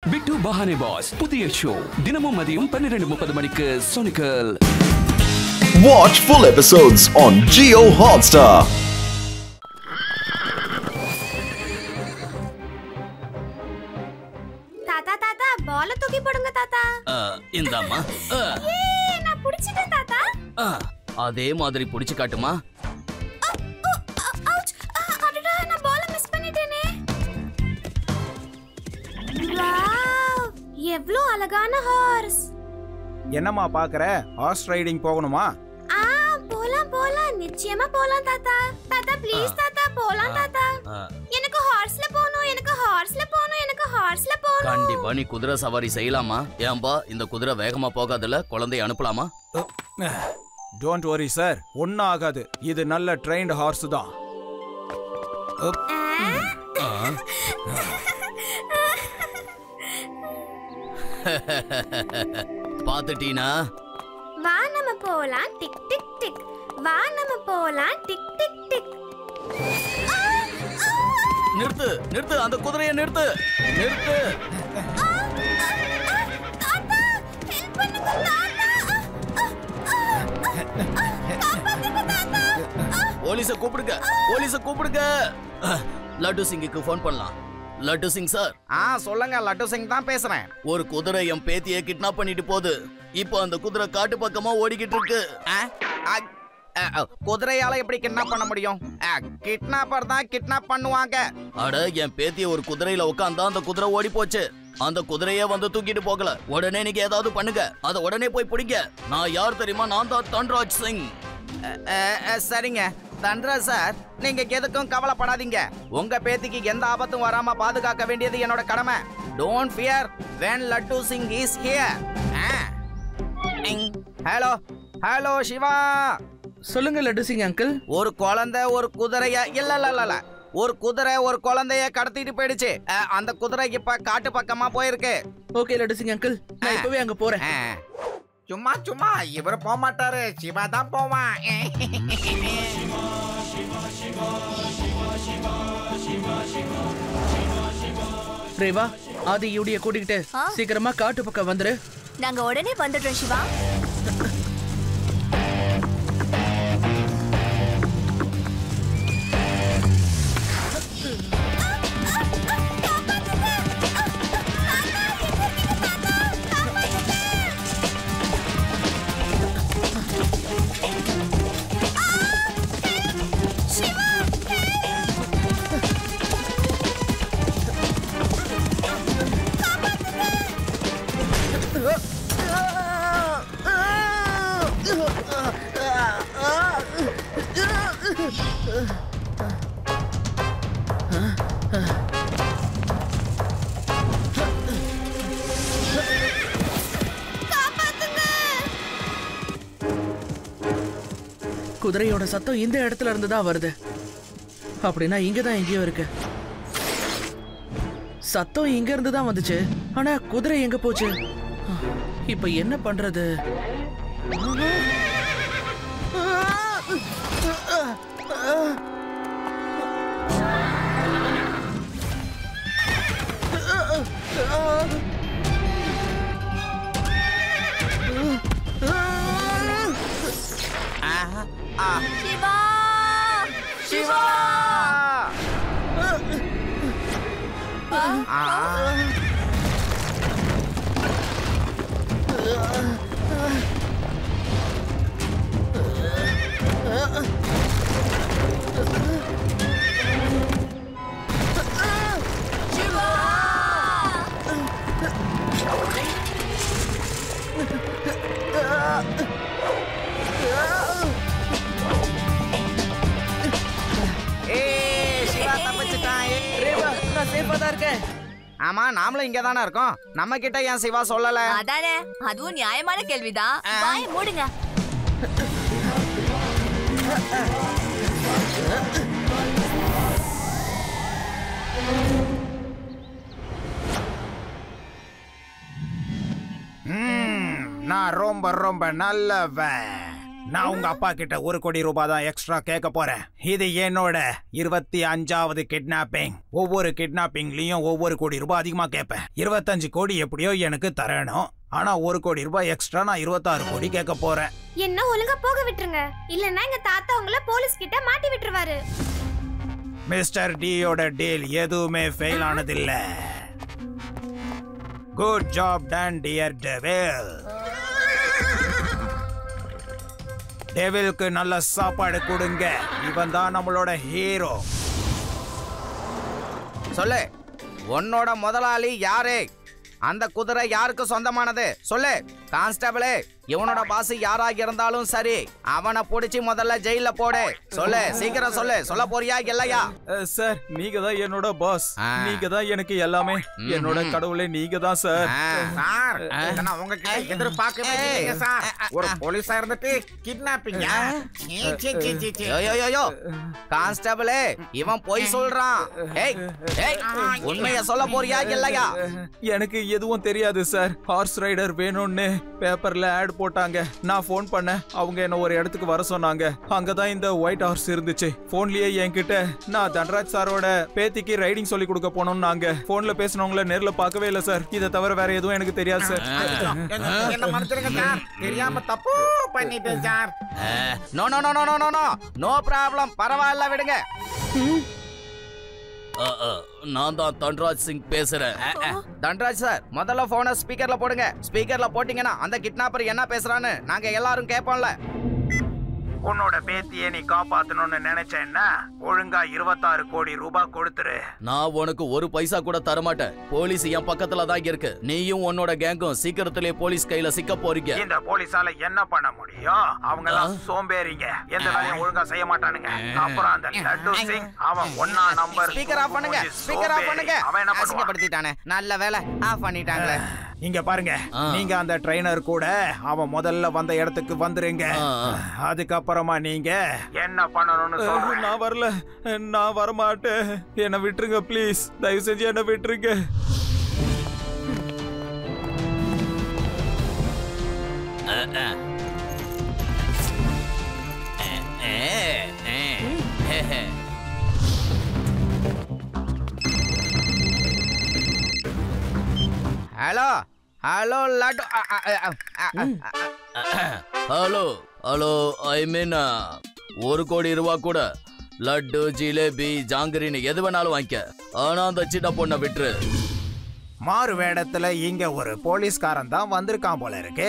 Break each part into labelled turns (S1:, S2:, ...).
S1: பிட்டு பஹானே pass புதிய show தினமும் மதியம் 12:30 மணிக்கு சோனிக்கல்.
S2: Watch full episodes on Jio Hotstar.
S3: தாத்தா தாத்தா பால் தூக்கி போடுங்க தாத்தா.
S1: இந்தாம்மா.
S3: நான் புடிச்சிட்டேன் தாத்தா.
S1: அதே மாதிரி புடிச்சு காட்டுமா.
S3: அடடா நான் பால் மிஸ் பண்ணிட்டேனே. வாவ் எவ்ளோ அழகான ஹார்ஸ்.
S4: என்னம்மா பாக்குற? ஹார்ஸ் ரைடிங் போகணுமா?
S3: போலாம் போலாம் நிச்சயமா போலாம் தாத்தா. தாத்தா ப்ளீஸ் தாத்தா போலாம் தாத்தா. எனக்கு ஹார்ஸ்ல போணும், எனக்கு ஹார்ஸ்ல போணும், எனக்கு ஹார்ஸ்ல போணும்.
S1: கண்டிப்பா நீ குதிரை சவாரி செய்யலாமா? ஏன்பா இந்த குதிரை வேகமா போகாதுல, குழந்தையை அனுப்பலாமா?
S4: டோன்ட் வரி சார், ஒன்னும் ஆகாது. இது நல்ல ட்ரெயின்ட் ஹார்ஸ் தான்.
S1: பாத்துட்டீனா?
S3: வா நம்ம போலாம் டிக் டிக் டிக். வா நம்ம போலாம் டிக் டிக் டிக்.
S1: நிறுத்து நிறுத்து, அந்த குதிரையை நிறுத்து நிறுத்து.
S3: தாத்தா ஹெல்ப் பண்ணுங்க தாத்தா.
S1: போலீஸ கூப்பிடுங்க, போலீஸ கூப்பிடுங்க. லட்டு சிங்குக்கு ஃபோன் பண்ணலாம். லட்டு சிங் சார்.
S5: சொல்லுங்க, லட்டு சிங் தான் பேசுறேன்.
S1: ஒரு குதிரை என் பேத்தியை கிட்னாப் பண்ணிட்டு போகுது. இப்போ அந்த குதிரை காட்டு பக்கமா ஓடிக்கிட்டு இருக்கு.
S5: குதிரையால எப்படி கிட்னாப் பண்ண முடியும்? கிட்னாப்பர் தான் கிட்னாப் பண்ணுவாங்க.
S1: அட, என் பேத்திய ஒரு குதிரையில உட்காந்தா அந்த குதிரை ஓடி போச்சு. அந்த குதிரையே வந்து தூக்கிட்டு போகல. உடனே நீங்க ஏதாவது பண்ணுங்க, அத உடனே போய் பிடிங்க. நான் யார் தெரியுமா? நான் தான் தன்ராஜ் சிங்.
S5: சரிங்க தன்ராஜ் சார், நீங்க எதுக்கும் கவலைப்படாதீங்க. உங்க பேத்திக்கு எந்த ஆபத்தும் வராம பாதுகாக்க வேண்டியது என்னோட கடமை. Don't fear when Laddu Singh is here. Hello hello Shiva.
S6: சொல்லுங்க லட்டு சிங் அங்கிள்.
S5: ஒரு குழந்தை ஒரு குதிரைய இல்ல ஒரு குதிரை ஒரு குழந்தைய கடத்திட்டு போயிடுச்சு. அந்த குதிரை இப்ப காட்டு பக்கமா போயிருக்கு.
S6: ஓகே லட்டு சிங் அங்கிள், நான் இப்பவே அங்க போறேன்.
S5: சும்மா சும்மா இவர் போக மாட்டாரு, சிவா தான் போவான்.
S6: ரேவா, ஆதி யூடிய கூட்டிக்கிட்டு சீக்கிரமா காட்டு பக்கம் வந்துரு.
S3: நாங்க உடனே வந்துடுறோம் சிவா.
S6: குதிரையோட சத்தம் இந்த இடத்துல இருந்து தான் வருது. அப்படின்னா இங்கதான் எங்கேயோ இருக்கு. சத்தம் இங்க இருந்து தான் வந்துச்சு, ஆனா குதிரை எங்க போச்சு? இப்ப என்ன பண்றது?
S3: சிவா
S5: சிவா ஆமா, நாமளும் இங்க தானே இருக்கோம். நம்ம கிட்ட ஏன் சிவா சொல்லல?
S3: அதானே, அதுவும் நியாயமான கேள்விதான். வாயை மூடுங்க.
S4: நான் ரொம்ப ரொம்ப நல்லவன். நான் உங்க அப்பா கிட்ட 1 கோடி ரூபாய் தான் எக்ஸ்ட்ரா கேட்க போறேன். இது என்னோட 25வது கிட்னாப்பிங். ஒவ்வொரு கிட்னாப்பிங்லயும் 1 கோடி ரூபாய் அதிகமா கேட்பேன். 25 கோடி எப்படியோ எனக்கு தரணும். ஆனா 1 கோடி ரூபாய் எக்ஸ்ட்ரா நான் 26 கோடி கேட்க போறேன்.
S3: என்ன ஒழுங்கா போக விட்டுருங்க, இல்லன்னா எங்க தாத்தா உங்களை போலீஸ் கிட்ட மாட்டி விட்டுருவாரு.
S4: மிஸ்டர் டியோட டீல் எதுவுமே ஃபெயில் ஆனதில்ல. Good job done dear devil. டெவிலுக்கு நல்ல சாப்பாடு கொடுங்க. இவன் தான் நம்மளோட ஹீரோ.
S5: சொல்லு, உன்னோட முதலாளி யாரு? அந்த குதிரை யாருக்கு சொந்தமானது? சொல்லு கான்ஸ்டபிளே. இவனோட பாஸ் யாராக இருந்தாலும் சரி, அவனை புடிச்சு முதல்ல ஜெயில போடு. சொல்லு, சீக்கிரம் சொல்லு. சொல்ல போறியா இல்லையா?
S4: சார், நீங்க தான் என்னோட பாஸ். நீங்க தான் எனக்கு எல்லாமே. என்னோட கடவுளே நீங்க தான் சார்.
S7: உங்ககிட்ட எதிர்பார்க்கவே இல்லைங்க சார். ஒரு போலீஸா இருந்துட்டு கிட்னாப்பிங்.
S5: கான்ஸ்டபிளே, இவன் போய் சொல்றான். உண்மைய சொல்ல போறியா இல்லையா?
S4: எனக்கு எதுவும் தெரியாது சார். ஹார்ஸ் ரைடர் வேணும்னு பேப்பர்ல ஆட் போட்டாங்க. நான் போன் பண்ணேன். அவங்க என்ன ஒரு இடத்துக்கு வர சொன்னாங்க. அங்கதான் இந்த ஒயிட் ஹார்ஸ் இருந்துச்சு. போன்லயே என்கிட்ட நான் தண்டராஜ் சாரோட பேத்திக்கு ரைடிங் சொல்லி கொடுக்க போனோம்னாங்க. போன்ல பேசினவங்கள நேர்ல பார்க்கவே இல்ல சார். இதை தவிர வேற எதுவும் எனக்கு தெரியாது சார்.
S7: என்ன மன்னிச்சிருங்க சார், தெரியாம தப்பு பண்ணிட்டேன் sir.
S5: No no no no no no no problem. பரவாயில்ல, விடுங்க.
S1: நான் தான் தன்ராஜ் சிங் பேசுறேன்.
S5: தண்டராஜ் சார், முதல்ல போனை ஸ்பீக்கர்ல போடுங்க. ஸ்பீக்கர்ல போட்டீங்கன்னா அந்த கிட்னாப்பர் என்ன பேசுறான்னு நாங்க எல்லாரும் கேட்போம்ல.
S4: உன்னோட பேத்தியை நீ காப்பாத்தணும்னு நினைச்சேன்னா ஒழுங்கா 26 கோடி ரூபாய் கொடுத்துரு.
S1: நான் உனக்கு ஒரு பைசா கூட தரமாட்டேன். போலீஸ் என் பக்கத்துல தான் இருக்கு. நீயும் உன்னோட கேங்கும் சீக்கிரத்திலே போலீஸ் கையில சிக்க போறீங்க.
S4: இந்த போலீஸால என்ன பண்ண முடியும்? அவங்க எல்லாம் சோம்பேறிங்க. எந்த வேலையும் ஒழுங்கா செய்ய மாட்டானுங்க. அப்புறம் அந்த லட்டு சிங், அவன் 1 நம்பர்.
S5: ஸ்பீக்கர் ஆஃப் பண்ணுங்க, ஸ்பீக்கர் ஆஃப் பண்ணுங்க.
S4: அவன் என்ன பண்ணுவான்?
S5: அசிங்கப்படுத்திட்டானே. நல்ல வேலை ஆஃப் பண்ணிட்டாங்களே.
S4: இங்க பாருங்க, நீங்க அந்த ட்ரெயினர் கூட அவன் முதல்ல வந்த இடத்துக்கு வந்துருங்க. அதுக்கப்புறமா நீங்க என்ன பண்ணணும்னு சொல்றேன். நான் வரல, நான் வர மாட்டேன். என்ன விட்டுருங்க ப்ளீஸ். தயவு செஞ்சு என்ன விட்டுருங்க.
S5: Hello hello Laddu.
S1: Hello hello, I mean 1 கோடி ரூபாய் கூட லட்டு, ஜிலேபி, ஜாங்கிரின்னு எது வேணாலும் வாங்கிக்க. ஆனா அந்த சின்ன பொண்ணை விட்டுரு.
S4: மாறு வேடத்துல இங்க ஒரு போலீஸ்காரன் தான் வந்திருக்கான் போல இருக்கு.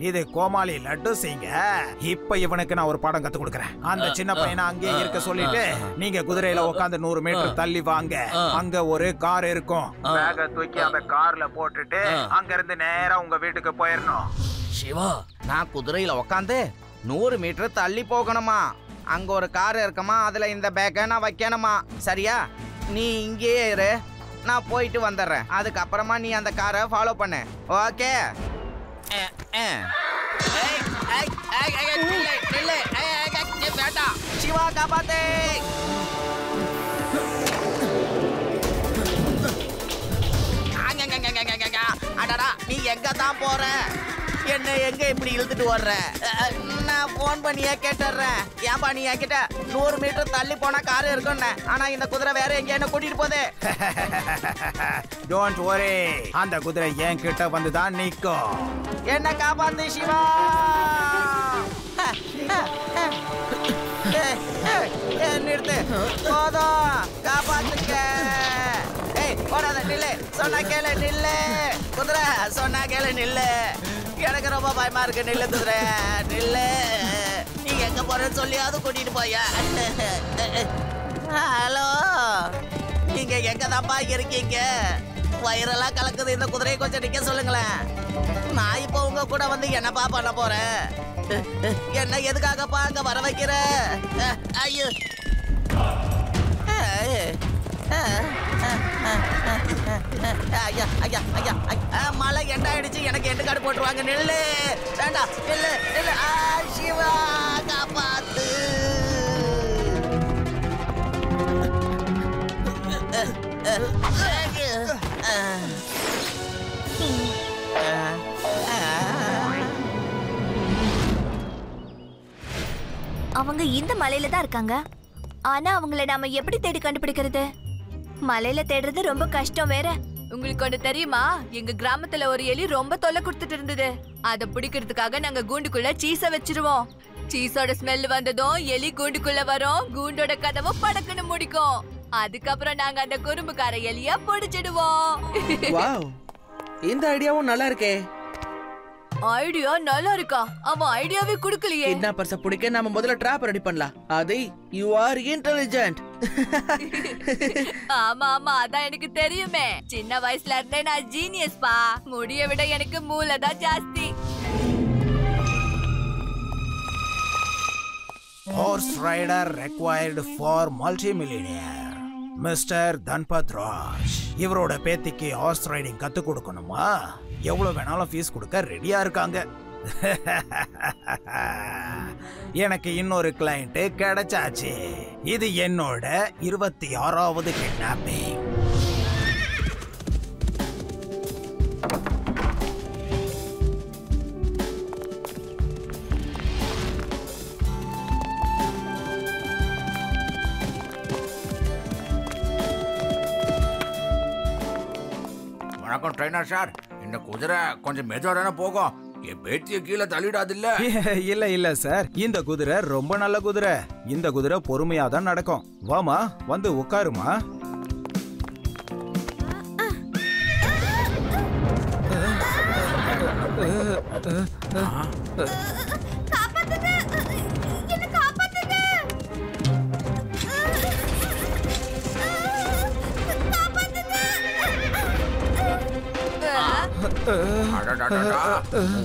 S4: இது கோமாளி லட்டு சிங்க. இப்ப இவனுக்கு நான் ஒரு பாடம் கத்து கொடுக்கறேன். அந்த சின்ன பையனை அங்கேயே இருக்க சொல்லிட்டு நீங்க குதிரையில உட்காந்து 100 மீட்டர் தள்ளி வாங்க. அங்க ஒரு கார் இருக்கும். பேக தூக்கி அந்த கார்ல போட்டுட்டு அங்க இருந்து நேரா உங்க வீட்டுக்கு போயிடணும்.
S1: சிவா,
S5: நான் குதிரையில உக்காந்து 100 மீட்டர் தள்ளி போகணுமா? அங்க ஒரு கார் இருக்குமா, அதுல இந்த பேக்கை நான் வைக்கணுமா? சரியா? நீ இங்கேயே இரு, நான் போயிட்டு வந்துடுறேன். அதுக்கப்புறமா நீ அந்த காரை ஃபாலோ பண்ணு. ஓகே? வேண்டாம், சிவா காப்பாத்தே. அடடா, நீ எங்க தான் போற? என்ன எங்க இப்படி இழுத்துட்டு வர்ற? நான் போன் பண்ணியே கேட்டுறேன். ஏன்பா நீ என்கிட்ட 100 மீட்டர் தள்ளி போனா காரு இருக்குன்னு, ஆனா இந்த குதிரை வேற எங்க என்ன கூட்டிட்டு போகுது?
S4: டோன்ட் வரி, அந்த குதிரை என் கிட்ட வந்துதான் நிக்கும்.
S5: என்ன காப்பாத்து சிவா. நிறுத்து, போதும், காப்பாத்துக்க. ஓடாத, நில்லு, சொன்னா கேளு, நில்லு. குதிரை சொன்னா கேளு, நில்லு. எனக்கு ரொம்ப பயமா இருக்கு. நில்லு குதிரை, நில்லு. நீங்க எங்க போறேன்னு சொல்லியாவது கூட்டிட்டு போயா? ஹலோ, நீங்க எங்க தான்ப்பா இருக்கீங்க? வயிறெல்லாம் கலக்குது. இந்த குதிரையை கொஞ்சம் நிக்க சொல்லுங்களேன். நான் இப்போ உங்க கூட வந்து என்னப்பா பண்ண போறேன்? என்ன எதுக்காகப்பா அங்க வர வைக்கிற? ஐயோ, ஐயா ஐயா ஐயா, மழை என்ன ஆயிடுச்சு? எனக்கு எட்டு காடு போட்டுருவாங்க. நெல்லு வேண்டாம், நெல்லு நெல்லு. சிவா காப்பாத்து.
S3: அவங்க இந்த மலையில தான் இருக்காங்க. ஆனா அவங்கள நாம எப்படி தேடி கண்டுபிடிக்கிறது? மலையில தேடுறது ரொம்ப கஷ்டம் வேற.
S8: உங்களுக்கு ஒண்ணு தெரியுமா? எங்க கிராமத்துல ஒரு எலி ரொம்ப தொல்லை கொடுத்துட்டு இருந்தது. அத பிடிக்கிறதுக்காக நாங்க கூண்டுக்குள்ள சீஸ வச்சிருவோம். சீஸோட ஸ்மெல் வந்ததும் எலி கூண்டுக்குள்ள வரும். கூண்டோட கதவும் படக்குன்னு முடிக்கும். அதுக்கப்புறம் நாங்க அந்த குறும்புக்கார எலிய பிடிச்சிடுவோம்.
S6: வாவ், இந்த ஐடியாவும் நல்லா இருக்கே.
S8: ஐடியா நல்லா இருக்கா? அவன் ஐடியாவே குடுக்கலையே.
S6: கிட்னாப்பர்ஸ பிடிக்க நாம முதல்ல ட்ராப் ரெடி பண்ணலாம். அதை யூ ஆர் இன்டெலிஜென்ட்.
S8: ஆமா ஆமா, அதான் எனக்கு தெரியுமே. சின்ன வயசுல இருந்தே நான் ஜீனியஸ் பா. முடிய விட எனக்கு மூளை தான் ஜாஸ்தி.
S4: Horse rider required for multimillionaire. Mister Dhanbad Raj. இவரோட பேத்திக்கு ஹார்ஸ் ரைடிங் கத்து கொடுக்கணுமா? எவ்வளவு வேணாலும் ஃபீஸ் கொடுக்க ரெடியா இருக்காங்க. எனக்கு இன்னொரு கிளையண்ட் கிடைச்சாச்சு. இது என்னோட 26வது கிட்னாப்பிங்.
S7: வணக்கம் ட்ரைனர் சார். இந்த குதிரை கொஞ்சம் மெதுவா தானே போகும். என் பேத்திய கீழே தள்ளிடாது இல்ல?
S4: இல்ல சார், இந்த குதிரை ரொம்ப நல்ல குதிரை. இந்த குதிரை பொறுமையா தான் நடக்கும். வாமா, வந்து உட்காருமா.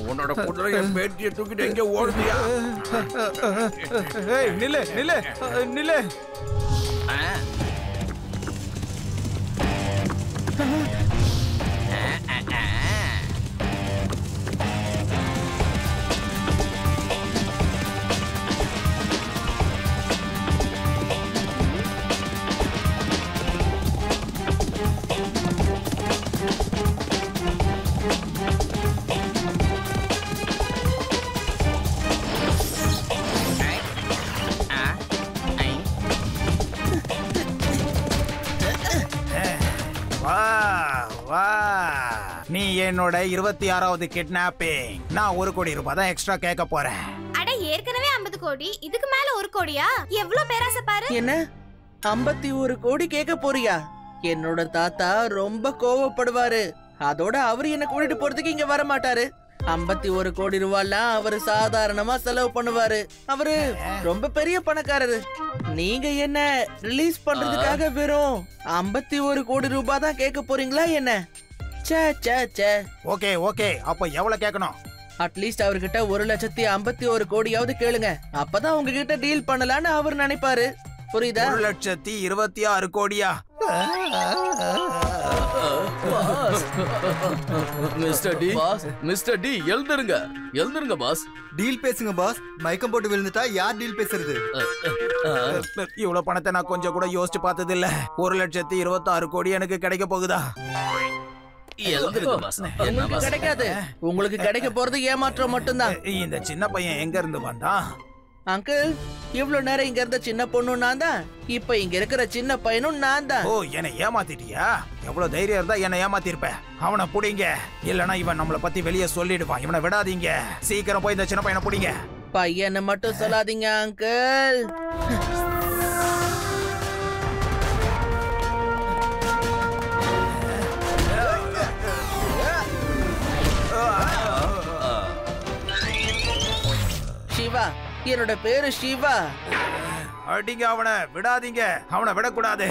S7: உன்னோட குதிரை என் பேத்திய தூக்கிட்டு எங்க ஓடுதியா?
S4: நில்லு நில்லு நில்லு. நீ என்னோட 26வது கிட்னாப்பிங். நான் 1 கோடி ரூபாய் தான் எக்ஸ்ட்ரா கேட்க போறேன்.
S3: அட ஏற்கனவே 50 கோடி, இதுக்கு மேல 1 கோடியா? எவ்வளவு பேராசை பாரு.
S6: என்ன 51 கோடி கேட்க போறியா? என்னோட தாத்தா ரொம்ப கோவப்படுவாரு. அதோட அவரு என்ன கூட்டிட்டு போறதுக்கு இங்க வர மாட்டாரு. 51 கோடி ரூபாய்லாம் அவரு சாதாரணமா செலவு பண்ணுவாரு. அவரு ரொம்ப பெரிய பணக்காரரு. நீங்க என்ன ரிலீஸ் பண்றதுக்காக வெறும் 51 கோடி ரூபாய் தான் கேட்க போறீங்களா என்ன?
S4: ஓகே ஓகே, அப்ப எவ்வளவு கேட்கணும்?
S6: அட்லீஸ்ட் அவர்கிட்ட 1,51 கோடியாவது கேளுங்க. அப்பதான் உங்ககிட்ட டீல் பண்ணலான்னு அவர் நினைப்பாரு. புரியுதா?
S4: 1,26 கோடியா?
S1: மிஸ்டர் டி எழுந்துருங்க பாஸ்.
S9: டீல் பேசுங்க பாஸ். மயக்கம் போட்டு விழுந்துட்டா யார் டீல் பேசுறது?
S4: இவ்வளவு பணத்தை நான் கொஞ்சம் கூட யோசிச்சு பார்த்தது இல்ல. 1,26 கோடி எனக்கு கிடைக்க போகுதா?
S6: உங்களுக்கு கிடைக்காது. உங்களுக்கு கிடைக்க போறது ஏமாற்றம் மட்டும்தான்.
S4: இந்த சின்ன பையன் எங்க இருந்து வந்தான்?
S6: அங்கிள், இவ்வளவு நேரம் இங்க இருந்த சின்ன பொண்ணும் நான் தான். இப்ப இங்க இருக்கிற சின்ன பையனும் நான் தான்.
S4: ஓ, என்னை ஏமாத்திட்டியா? எவ்வளவு தைரியம் இருந்தா என்னை ஏமாத்திருப்ப. அவனை புடிங்க, இல்லனா இவன் நம்மளை பத்தி வெளியே சொல்லிடுவான். இவனை விடாதீங்க. சீக்கிரம் போய் இந்த சின்ன பையனை புடிங்க.
S6: பையனை மட்டும் சொல்லாதீங்க அங்கிள். சிவா, என்னோட பேரு சிவா.
S4: அடிங்க அவனை, விடாதீங்க. அவனை விடக்கூடாது.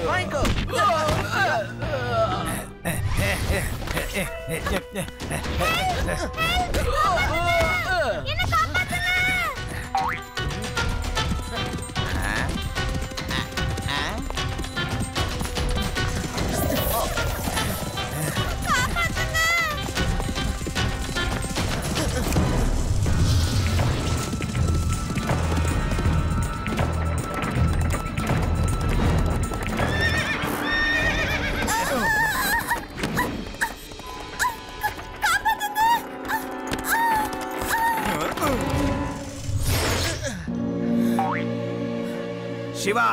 S6: வாங்கிக்கோ.
S4: சிவா,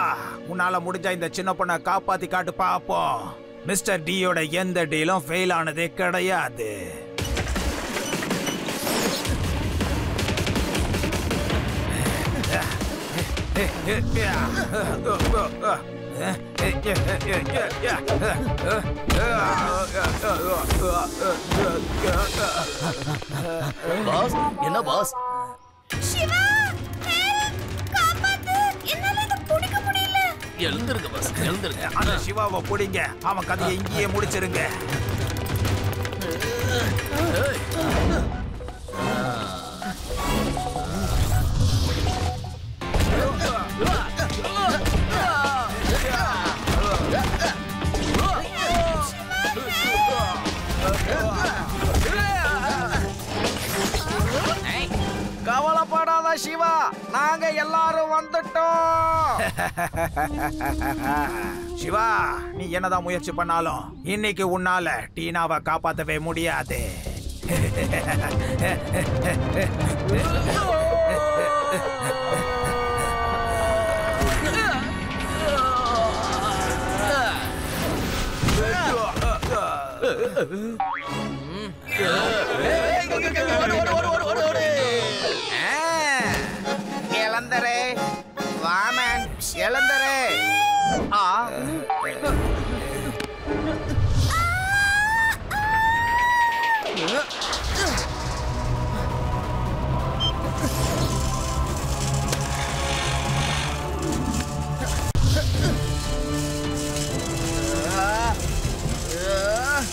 S4: உன்னால முடிஞ்ச இந்த சின்ன பொண்ணை காப்பாத்தி காட்டு பாப்போம். மிஸ்டர் டியோட எந்த டீலும் ஃபெயில் ஆனதே கிடையாது.
S1: பாஸ், என்ன பாஸ்?
S3: சிவா, help! காப்பாத்து! என்னால இத பிடிக்க முடியல.
S1: எழுந்திருங்க பாஸ், எழுந்திருங்க.
S4: அந்த சிவாவை பிடிங்க, அவன் கதையை இங்கேயே முடிச்சிருங்க.
S5: கவலைப்படாத சிவா, நாங்க எல்லாரும் வந்துட்டோம்.
S4: சிவா, நீ என்னதான் முயற்சி பண்ணாலும் இன்னைக்கு உன்னால டீனாவை காப்பாத்தவே முடியாது.
S5: இளந்தரே, Vaman, இளந்தரே.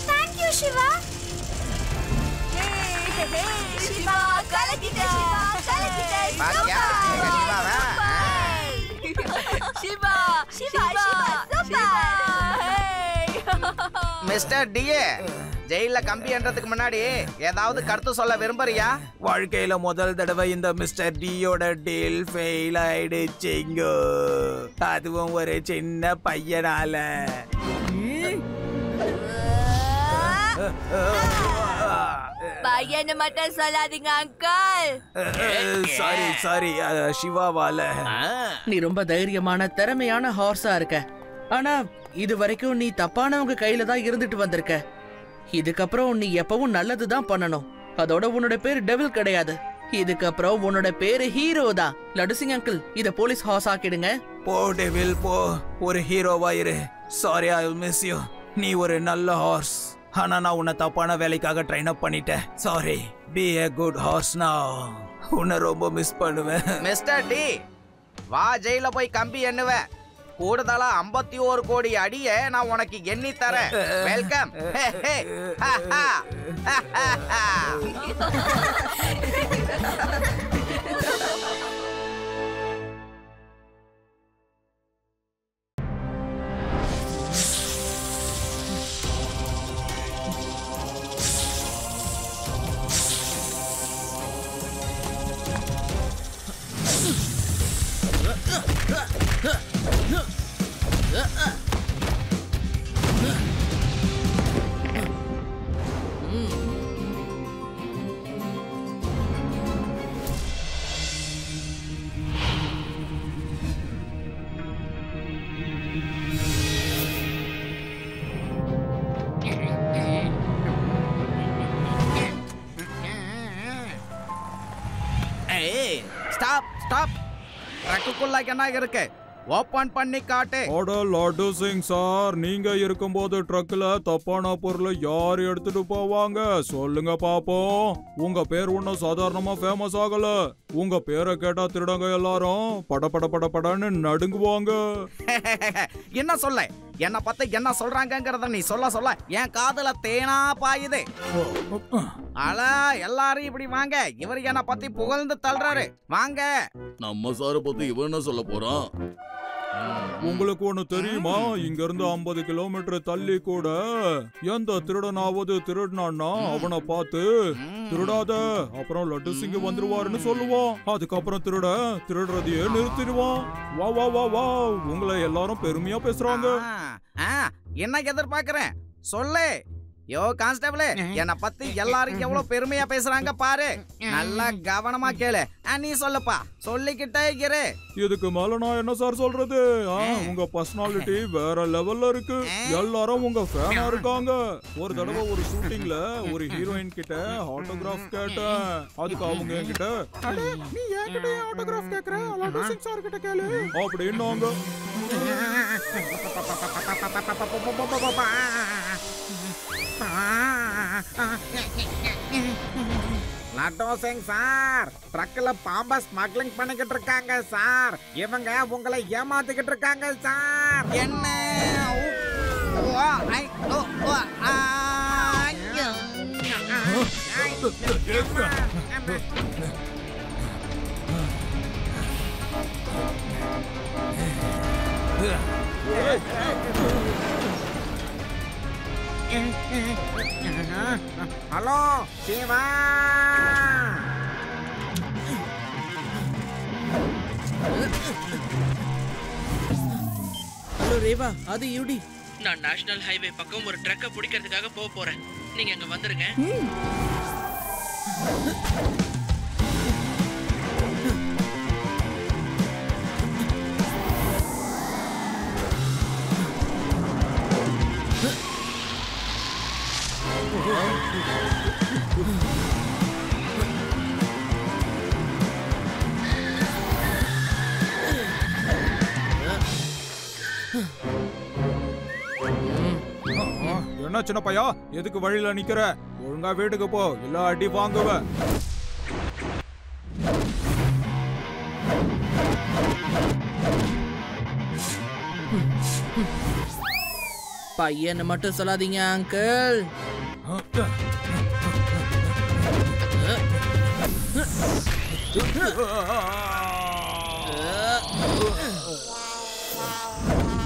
S3: Thank you, Shiva.
S8: Siva கலக்கிட்ட
S5: பாத்தியா, எங்க சிவாவை?
S8: சிவா சிவா
S5: மிஸ்டர் டிஏ, ஜெயில கம்பி என்றதுக்கு முன்னாடி ஏதாவது கருத்து சொல்ல விரும்புறியா?
S4: வாழ்க்கையில முதல் தடவை இந்த மிஸ்டர் டியோட டீல் ஃபெயில் ஆயிடுச்சுங்க. அதுவும் ஒரு சின்ன பையனால.
S8: பையனை மட்டும் சொல்லாதீங்க அங்கிள்.
S4: சாரி சிவாவால.
S6: நீ ரொம்ப தைரியமான திறமையான ஹார்ஸா இருக்க. ஆனா இது வரைக்கும் நீ தப்பானவங்க கையில தான் இருந்துட்டு வந்திருக்க. இதுக்கப்புறம் நீ எப்பவும் நல்லதுதான் பண்ணணும். அதோட உன்னோட பேரு டெவில் கிடையாது. இதுக்கப்புறம் உன்னோட பேரு ஹீரோ தான். லடுசிங் அங்கிள், இத போலீஸ் ஹார்ஸ் ஆக்கிடுங்க.
S4: போ டெவில் போ, ஒரு ஹீரோவா இரு. Sorry, I will miss you. நீ ஒரு நல்ல ஹார்ஸ். ஆனா நான் உன்னை தப்பான வேலைக்காக ட்ரெயின் அப் பண்ணிட்டேன். Sorry. Be a good horse now. உன்னை ரொம்ப மிஸ் பண்ணுவேன்.
S5: மிஸ்டர் டி, வா ஜெயில போய் கம்பி எண்ணுவேன். கூடுதலா 51 கோடி அடிய நான் உனக்கு எண்ணி தரேன். வெல்கம். Stop stop. ட்ரக்குக்குள்ள என்ன இருக்கு? ஓபன் பண்ணி காட்டு.
S4: அட லட்டு சிங் சார், நீங்க இருக்கும்போது ட்ரக்ல தப்பான பொருளை யார் எடுத்துட்டு போவாங்க சொல்லுங்க பாப்போம். உங்க பேர் ஒன்னும் சாதாரணமா ஃபேமஸ் ஆகல. உங்க பேரை கேட்டா திருடங்க எல்லாரும் படன்னு நடுங்குவாங்க.
S5: என்ன சொல்ல? என்ன பத்தி என்ன சொல்றாங்கங்கறத நீ சொல்ல என் காதுல தேனா பாயுது. அல எல்லாரும் இப்படி வாங்க. இவர் என்ன பத்தி புகழ்ந்து தள்ளுறாரு. வாங்க.
S1: நம்ம சாரை பத்தி இவன் என்ன சொல்ல போறான்?
S4: உங்களுக்கு ஒண்ணு தெரியுமா? இங்க இருந்து 50 கிலோமீட்டர் தள்ளி கூட எந்த திருடனாவது திருடனான்னா அவனை பார்த்து திருடாத, அப்புறம் லட்டு சிங் வந்துருவாருன்னு சொல்லுவான். அதுக்கப்புறம் திருடுறதையே நிறுத்திடுவான். வா வா வா வா, உங்களை எல்லாரும் பெருமையா பேசுறாங்க.
S5: என்ன எதிர்பார்க்கிறேன் சொல்லு. யோ கான்ஸ்டபிள், என்ன பத்தி எல்லாரும் எவ்வளவு பெருமையா பேசுறாங்க பாரு. நல்லா கவனமா கேளு. நீ சொல்லுப்பா, சொல்லிக்கிட்டே இரு.
S4: இதுக்கு மேல நான் என்ன சார் சொல்றது? உங்க பர்சனாலிட்டி வேற லெவல்ல இருக்கு. எல்லாரும் உங்க ஃபேனா இருக்காங்க. ஒரு தடவை ஒரு ஷூட்டிங்ல ஒரு ஹீரோயின் கிட்ட ஆட்டோகிராஃப் கேட்டேன். அதுக்கு அவங்க என்கிட்ட, நீ என்கிட்ட ஆட்டோகிராஃப் கேக்குற, லட்டு சிங் சார் கிட்ட கேளு அப்படின்னாங்க.
S10: லட்டு சிங் சார், ட்ரக்ல பாம்பை ஸ்மக்லிங் பண்ணிக்கிட்டு இருக்காங்க சார். இவங்க உங்களை ஏமாத்திக்கிட்டு இருக்காங்க சார்.
S5: என்ன?
S10: ஹலோ சிவா.
S6: ஹலோ ரேவா, அது யூடி. நான் நேஷனல் ஹைவே பக்கம் ஒரு ட்ரக்கை பிடிக்கிறதுக்காக போக போறேன். நீங்க அங்க வந்துருங்க.
S4: என்ன சின்ன பையா, எதுக்கு வழியில நிக்கிற? ஒழுங்கா வீட்டுக்கு போ, இல்ல அடி வாங்குவ.
S6: பையனை மட்டும் சொல்லாதீங்க அங்கிள்.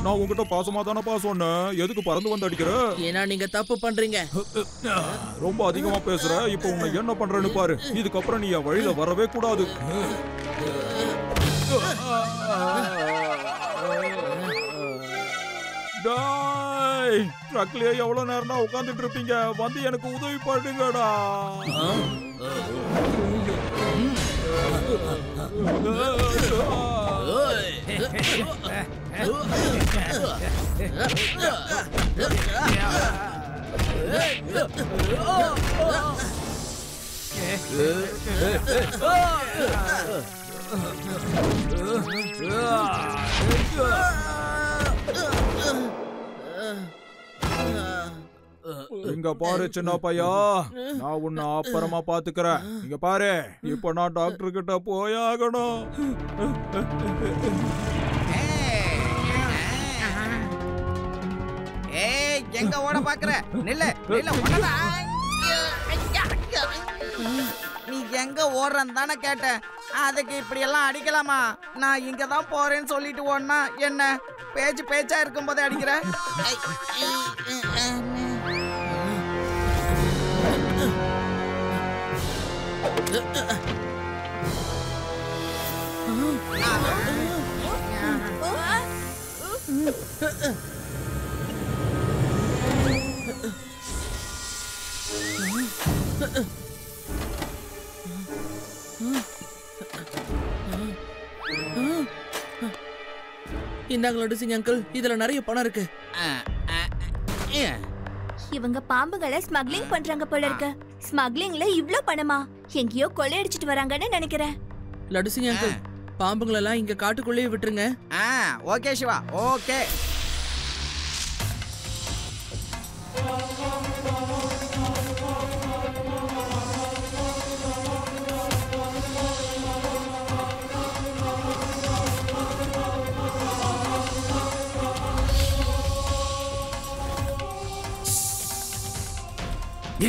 S4: நான் உங்ககிட்ட பாசமா தானப்பா சொன்னேன். எதுக்கு பறந்து வந்து அடிக்கிற?
S6: ஏன்னா நீங்க தப்பு பண்றீங்க.
S4: ரொம்ப அதிகமா பேசுற. இப்ப உன்னை என்ன பண்றேன்னு பாரு. இதுக்கப்புறம் நீ என் வழியில வரவே கூடாது. ட்ரக்லயே எவ்வளவு நேரம் உட்காந்துட்டு இருப்பீங்க? வந்து எனக்கு உதவி பண்ணுங்கடா. இங்க பாரு சின்ன பையா, நான் உன்னை அப்புறமா பாத்துக்கிறேன். இங்க பாரு, இப்ப நான் டாக்டர் கிட்ட போயாகணும்.
S5: எங்க ஓட பாக்குற? நில்ல நில்ல. நீ எங்க ஓடுறன்னு தானே கேட்டேன். அதுக்கு இப்படி எல்லாம் அடிக்கலாமா? நான் இங்க தான் போறேன்னு சொல்லிட்டு ஓடனா என்ன? பேச்சா இருக்கும் போதே அடிக்கிற.
S6: இந்தாங்க லட்டு சிங் அங்கிள், இதுல நிறைய பணம் இருக்கு.
S3: இவங்க பாம்புகளை ஸ்மக்லிங் பண்றாங்க போல இருக்கு. ஸ்மக்லிங்ல இவ்ளோ பணமா? எங்கேயோ கொள்ளையடிச்சிட்டு வராங்கன்னு நினைக்கிறேன்.
S6: லட்டு சிங் அங்கிள், பாம்புங்களெல்லாம் இங்க காட்டுக்குள்ளேயே விட்டுருங்க.
S5: Okay Shiva, okay.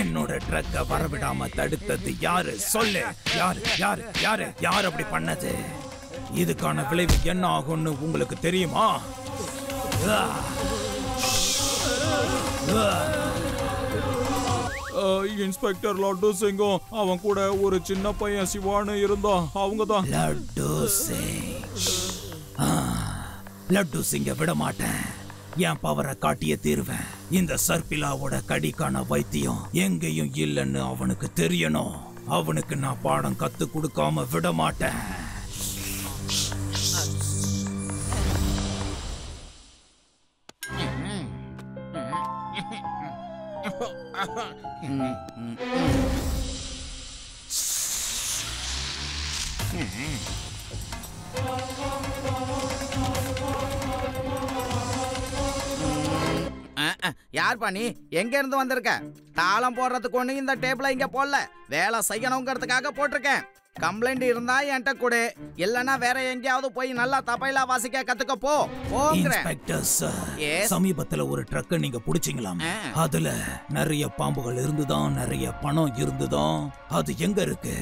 S11: என்னோட ட்ரக்க வரவிடாம தடுத்தது யாரு? சொல்லு. யாரு யாரு யாரு யார் அப்படி பண்ணது? இதுக்கான விளைவு என்ன ஆகும்னு உங்களுக்கு தெரியுமா?
S4: இன்ஸ்பெக்டர் லட்டு சிங்கும் அவன் கூட ஒரு சின்ன பையன் சிவான்னு இருந்தான். அவங்க தான்
S11: லட்டு சிங். லட்டு சிங்க விட மாட்டேன். என் பவரை காட்டியே தீருவேன். இந்த சர்பிலாவோட கடிக்கான வைத்தியம் எங்கேயும் இல்லைன்னு அவனுக்கு தெரியணும். அவனுக்கு நான் பாடம் கத்து கொடுக்காம விட மாட்டேன்.
S5: யார் பண்ணி எங்க இருந்து வந்திருக்க? தாளம் போடுறதுக்கு ஒண்ணு இந்த டேபிள இங்க போடல, வேலை செய்யணுங்கிறதுக்காக போட்டிருக்கேன். கம்ப்ளைண்ட் இருந்தா என்கிட்ட கொடு, இல்லனா வேற எங்கேயாவது போய் நல்லா தபைலா வாசிக்க கத்துக்க போ.
S11: இன்ஸ்பெக்டர் சார், சமீபத்துல ஒரு ட்ரக்க நீங்க புடிச்சீங்களாம். அதுல நிறைய பாம்புகள் இருந்துதான், நிறைய பணம் இருந்துதான். அது எங்க இருக்கு?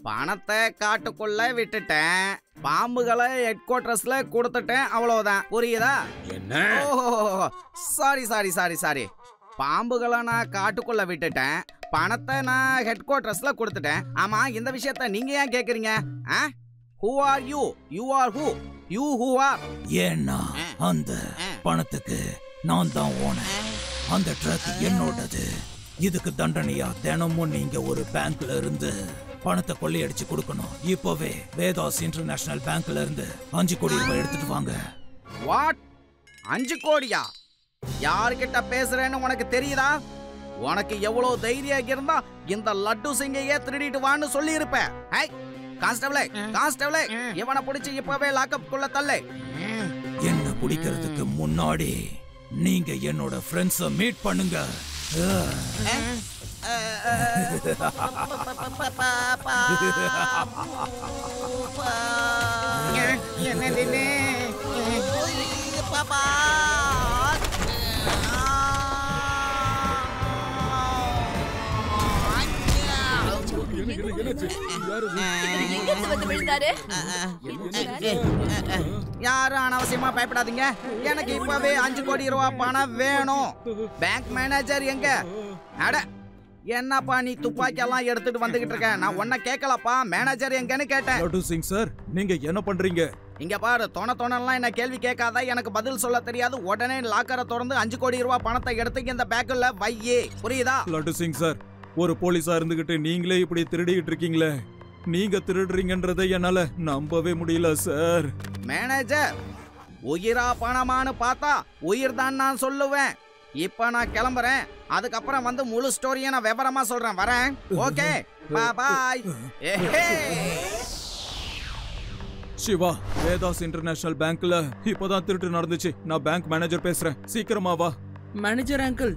S5: பணத்தை காட்டுக்குள்ள விட்டுட்டேன், பாம்புகளை ஹெட் குவார்டர்ஸ்ல கொடுத்துட்டேன், அவ்வளவுதான். புரியுதா?
S7: என்ன?
S5: ஓ சாரி சாரி சாரி சாரி. பாம்புகளை நான் காட்டுக்குள்ள விட்டுட்டேன், பணத்தை நான் ஹெட் குவார்டர்ஸ்ல கொடுத்துட்டேன். ஆமா, இந்த விஷயத்தை நீங்க ஏன் கேக்குறீங்க? Who are you? You are who? You who are?
S11: ஏன்னா அந்த பணத்துக்கு நான் தான் ஓனர். அந்த ட்ரக் என்னோடது. இதுக்கு தண்டனையா தினமும் நீங்க ஒரு பேங்க்ல இருந்து பணத்தை கொள்ளையடிச்சு கொடுக்கணும். இப்பவே வேதாஸ் இன்டர்நேஷனல் பேங்க்ல இருந்து 5 கோடி ரூபாய் எடுத்துட்டு வாங்க.
S5: வாட்? 5 கோடியா? யார்கிட்ட பேசுறேன்னு உனக்கு தெரியுதா? உனக்கு எவ்வளவு தைரியம் இருந்தா இந்த லட்டு சிங்கையே திருடிட்டு வான்னு சொல்லி இருப்ப. கான்ஸ்டபிளே, கான்ஸ்டபிளே, இவனை பிடிச்சு இப்பவே லாக்அப் குள்ள தள்ளு.
S11: என்ன பிடிக்கிறதுக்கு முன்னாடி நீங்க என்னோட ஃப்ரெண்ட்ஸ மீட் பண்ணுங்க.
S5: யாரும் அனாவசியமா பயப்படாதீங்க. எனக்கு இப்பவே 5 கோடி ரூபாய் பணம் வேணும். பேங்க் மேனேஜர் எங்க? அட என்னப்பா நீ துப்பாக்கி எல்லாம் எடுத்துட்டு வந்துகிட்டு இருக்க? நான் உன்ன கேட்கலப்பா, மேனேஜர் எங்கன்னு கேட்டேன்.
S4: லட்டு சிங் சார், நீங்க என்ன பண்றீங்க?
S5: இங்க பாரு, தோணலாம் என்ன கேள்வி கேட்காத. எனக்கு பதில் சொல்ல தெரியாது. உடனே லாக்கரை திறந்து 5 கோடி ரூபாய் பணத்தை எடுத்து இந்த பேக்குள்ள வையே. புரியுதா?
S4: லட்டு சிங் சார், ஒரு போலீஸா இருந்துகிட்டு நீங்களே இப்படி திருடிட்டு இருக்கீங்களே. நீங்க திருடுறீங்கன்றதை என்னால நம்பவே முடியல சார்.
S5: மேனேஜர், உயிரா பணமானு பார்த்தா உயிர் தான் நான் சொல்லுவேன். இப்ப நான் கிளம்புறேன். அதுக்கப்புறம் வந்து முழு ஸ்டோரியை நான் விவரமா சொல்றேன். வரேன். ஓகே, பாய்.
S4: சிவா, வேதாஸ் இன்டர்நேஷனல் பேங்க்ல இப்பதான் திருட்டு நடந்துச்சு. நான் பேங்க் மேனேஜர் பேசுறேன். சீக்கிரமா வா.
S6: மேனேஜர் அங்கிள்,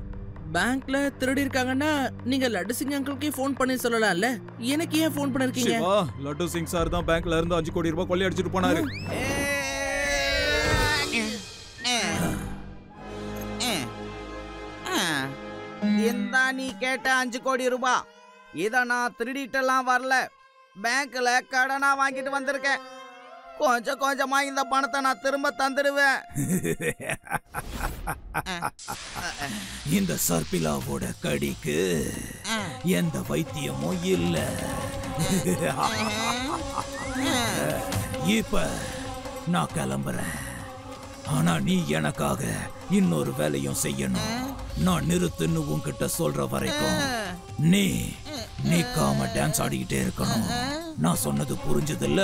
S6: பேங்க்ல திருடி இருக்காங்கன்னா நீங்க லட்டு சிங் அங்கிள்க்கே ஃபோன் பண்ணி சொல்லலாம்ல. எனக்கு ஏன் ஃபோன் பண்ணிருக்கீங்க?
S4: சிவா, லட்டு சிங் சார் தான் பேங்க்ல இருந்து 5 கோடி ரூபாய் கொள்ளை அடிச்சிட்டு போனாரு.
S5: இந்த நீ கேட்ட 5 கோடி ரூபாய் இத நான் திருடிட்டெல்லாம் வரல. பேங்க்ல கடனா வாங்கிட்டு வந்திருக்கேன். கொஞ்சம் கொஞ்சமா இந்த பணத்தை நான் திரும்ப தந்துடுவேன்.
S11: இந்த சர்பிலாவோட கடிக்கு எந்த வைத்தியமும் இல்ல. இப்ப நான் கிளம்புறேன். ஆனா நீ எனக்காக இன்னொரு வேலையும் செய்யணும். நான் நிறுத்துன்னு உன்கிட்ட சொல்ற வரைக்கும் நீ நிக்காம டான்ஸ் ஆடிக்கிட்டே இருக்கணும். நான் சொன்னது புரிஞ்சதில்ல?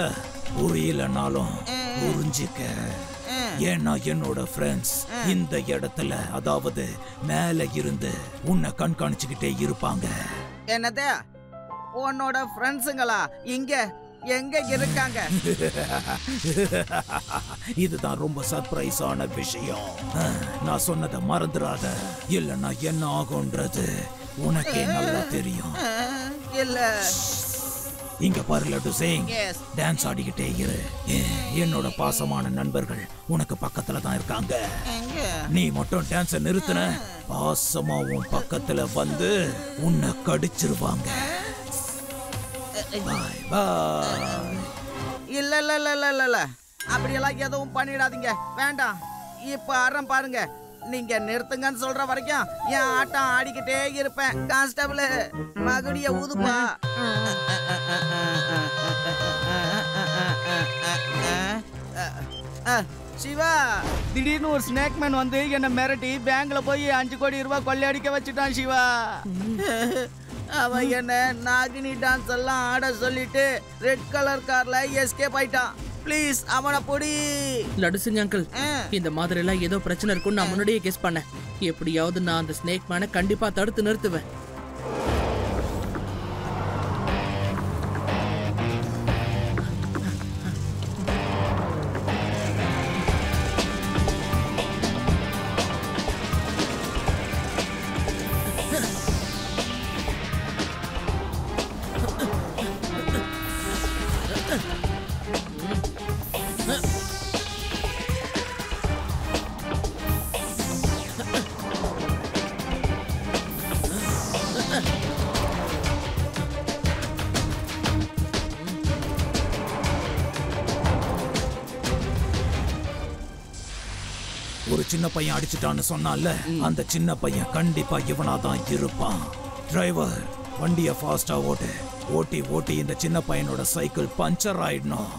S11: புரியலனாலும் புரிஞ்சுக்க. ஏன்னா என்னோட ஃப்ரெண்ட்ஸ் இந்த இடத்துல, அதாவது மேல இருந்து உன்னை கண்காணிச்சுக்கிட்டே இருப்பாங்க.
S5: என்னது? உன்னோட ஃப்ரெண்ட்ஸுங்களா? இங்க எங்க இருக்காங்க?
S11: இதுதான் ரொம்ப சர்ப்ரைஸான விஷயம். நான் சொன்னதை மறந்துடாத, இல்லைன்னா என்ன ஆகும்ன்றது உனக்கே நல்லா தெரியும்.
S5: இல்ல.
S11: இங்க பாரு லட்டு சிங், டான்ஸ் ஆடிக்கிட்டே இரு. என்னோட பாசமான நண்பர்கள் உனக்கு பக்கத்துல தான் இருக்காங்க. நீ மட்டும் டான்ஸ நிறுத்தின, பாசமா உன் பக்கத்துல வந்து உன்னை கடிச்சிருவாங்க. பாய் பாய்.
S5: இல்ல இல்ல இல்ல இல்ல இல்ல, அப்படியெல்லாம் எதுவும் பண்ணிடாதீங்க. வேண்டாம். இப்ப அறம் பாருங்க. நீங்க நிறுத்துங்கன்னு சொல்ற வரைக்கும் என் ஆட்டம் ஆடிக்கிட்டே இருப்பேன். கான்ஸ்டபிள், மகுடிய ஊதுப்பா. சிவா, திடீர்னு ஒரு ஸ்னேக் மேன் வந்து என்ன மிரட்டி பேங்க்ல போய் 5 கோடி ரூபாய் கொள்ளையடிக்க வச்சுட்டான் சிவா. அவன் என்ன நாகினி டான்ஸ் எல்லாம் ஆட சொல்லிட்டு ரெட் கலர் கார்ல எஸ்கேப் ஆயிட்டான். ப்ளீஸ் அவனை பொடி.
S6: லட்டு சிங் அங்கிள், இந்த மாதிரி எல்லாம் ஏதோ பிரச்சனை இருக்குன்னு நான் முன்னாடியே கெஸ் பண்ணேன். எப்படியாவது நான் அந்த ஸ்னேக் மேனை கண்டிப்பா தடுத்து நிறுத்துவேன்.
S11: ஒரு சின்ன பையன் அடிச்சிட்டான்னு சொன்னால, அந்த சின்ன பையன் கண்டிப்பா இவனாதான் இருப்பான். டிரைவர், வண்டிய ஃபாஸ்டா ஓட்டி ஓட்டி இந்த சின்ன பையனோட சைக்கிள் பஞ்சர் ஆயிடணும்.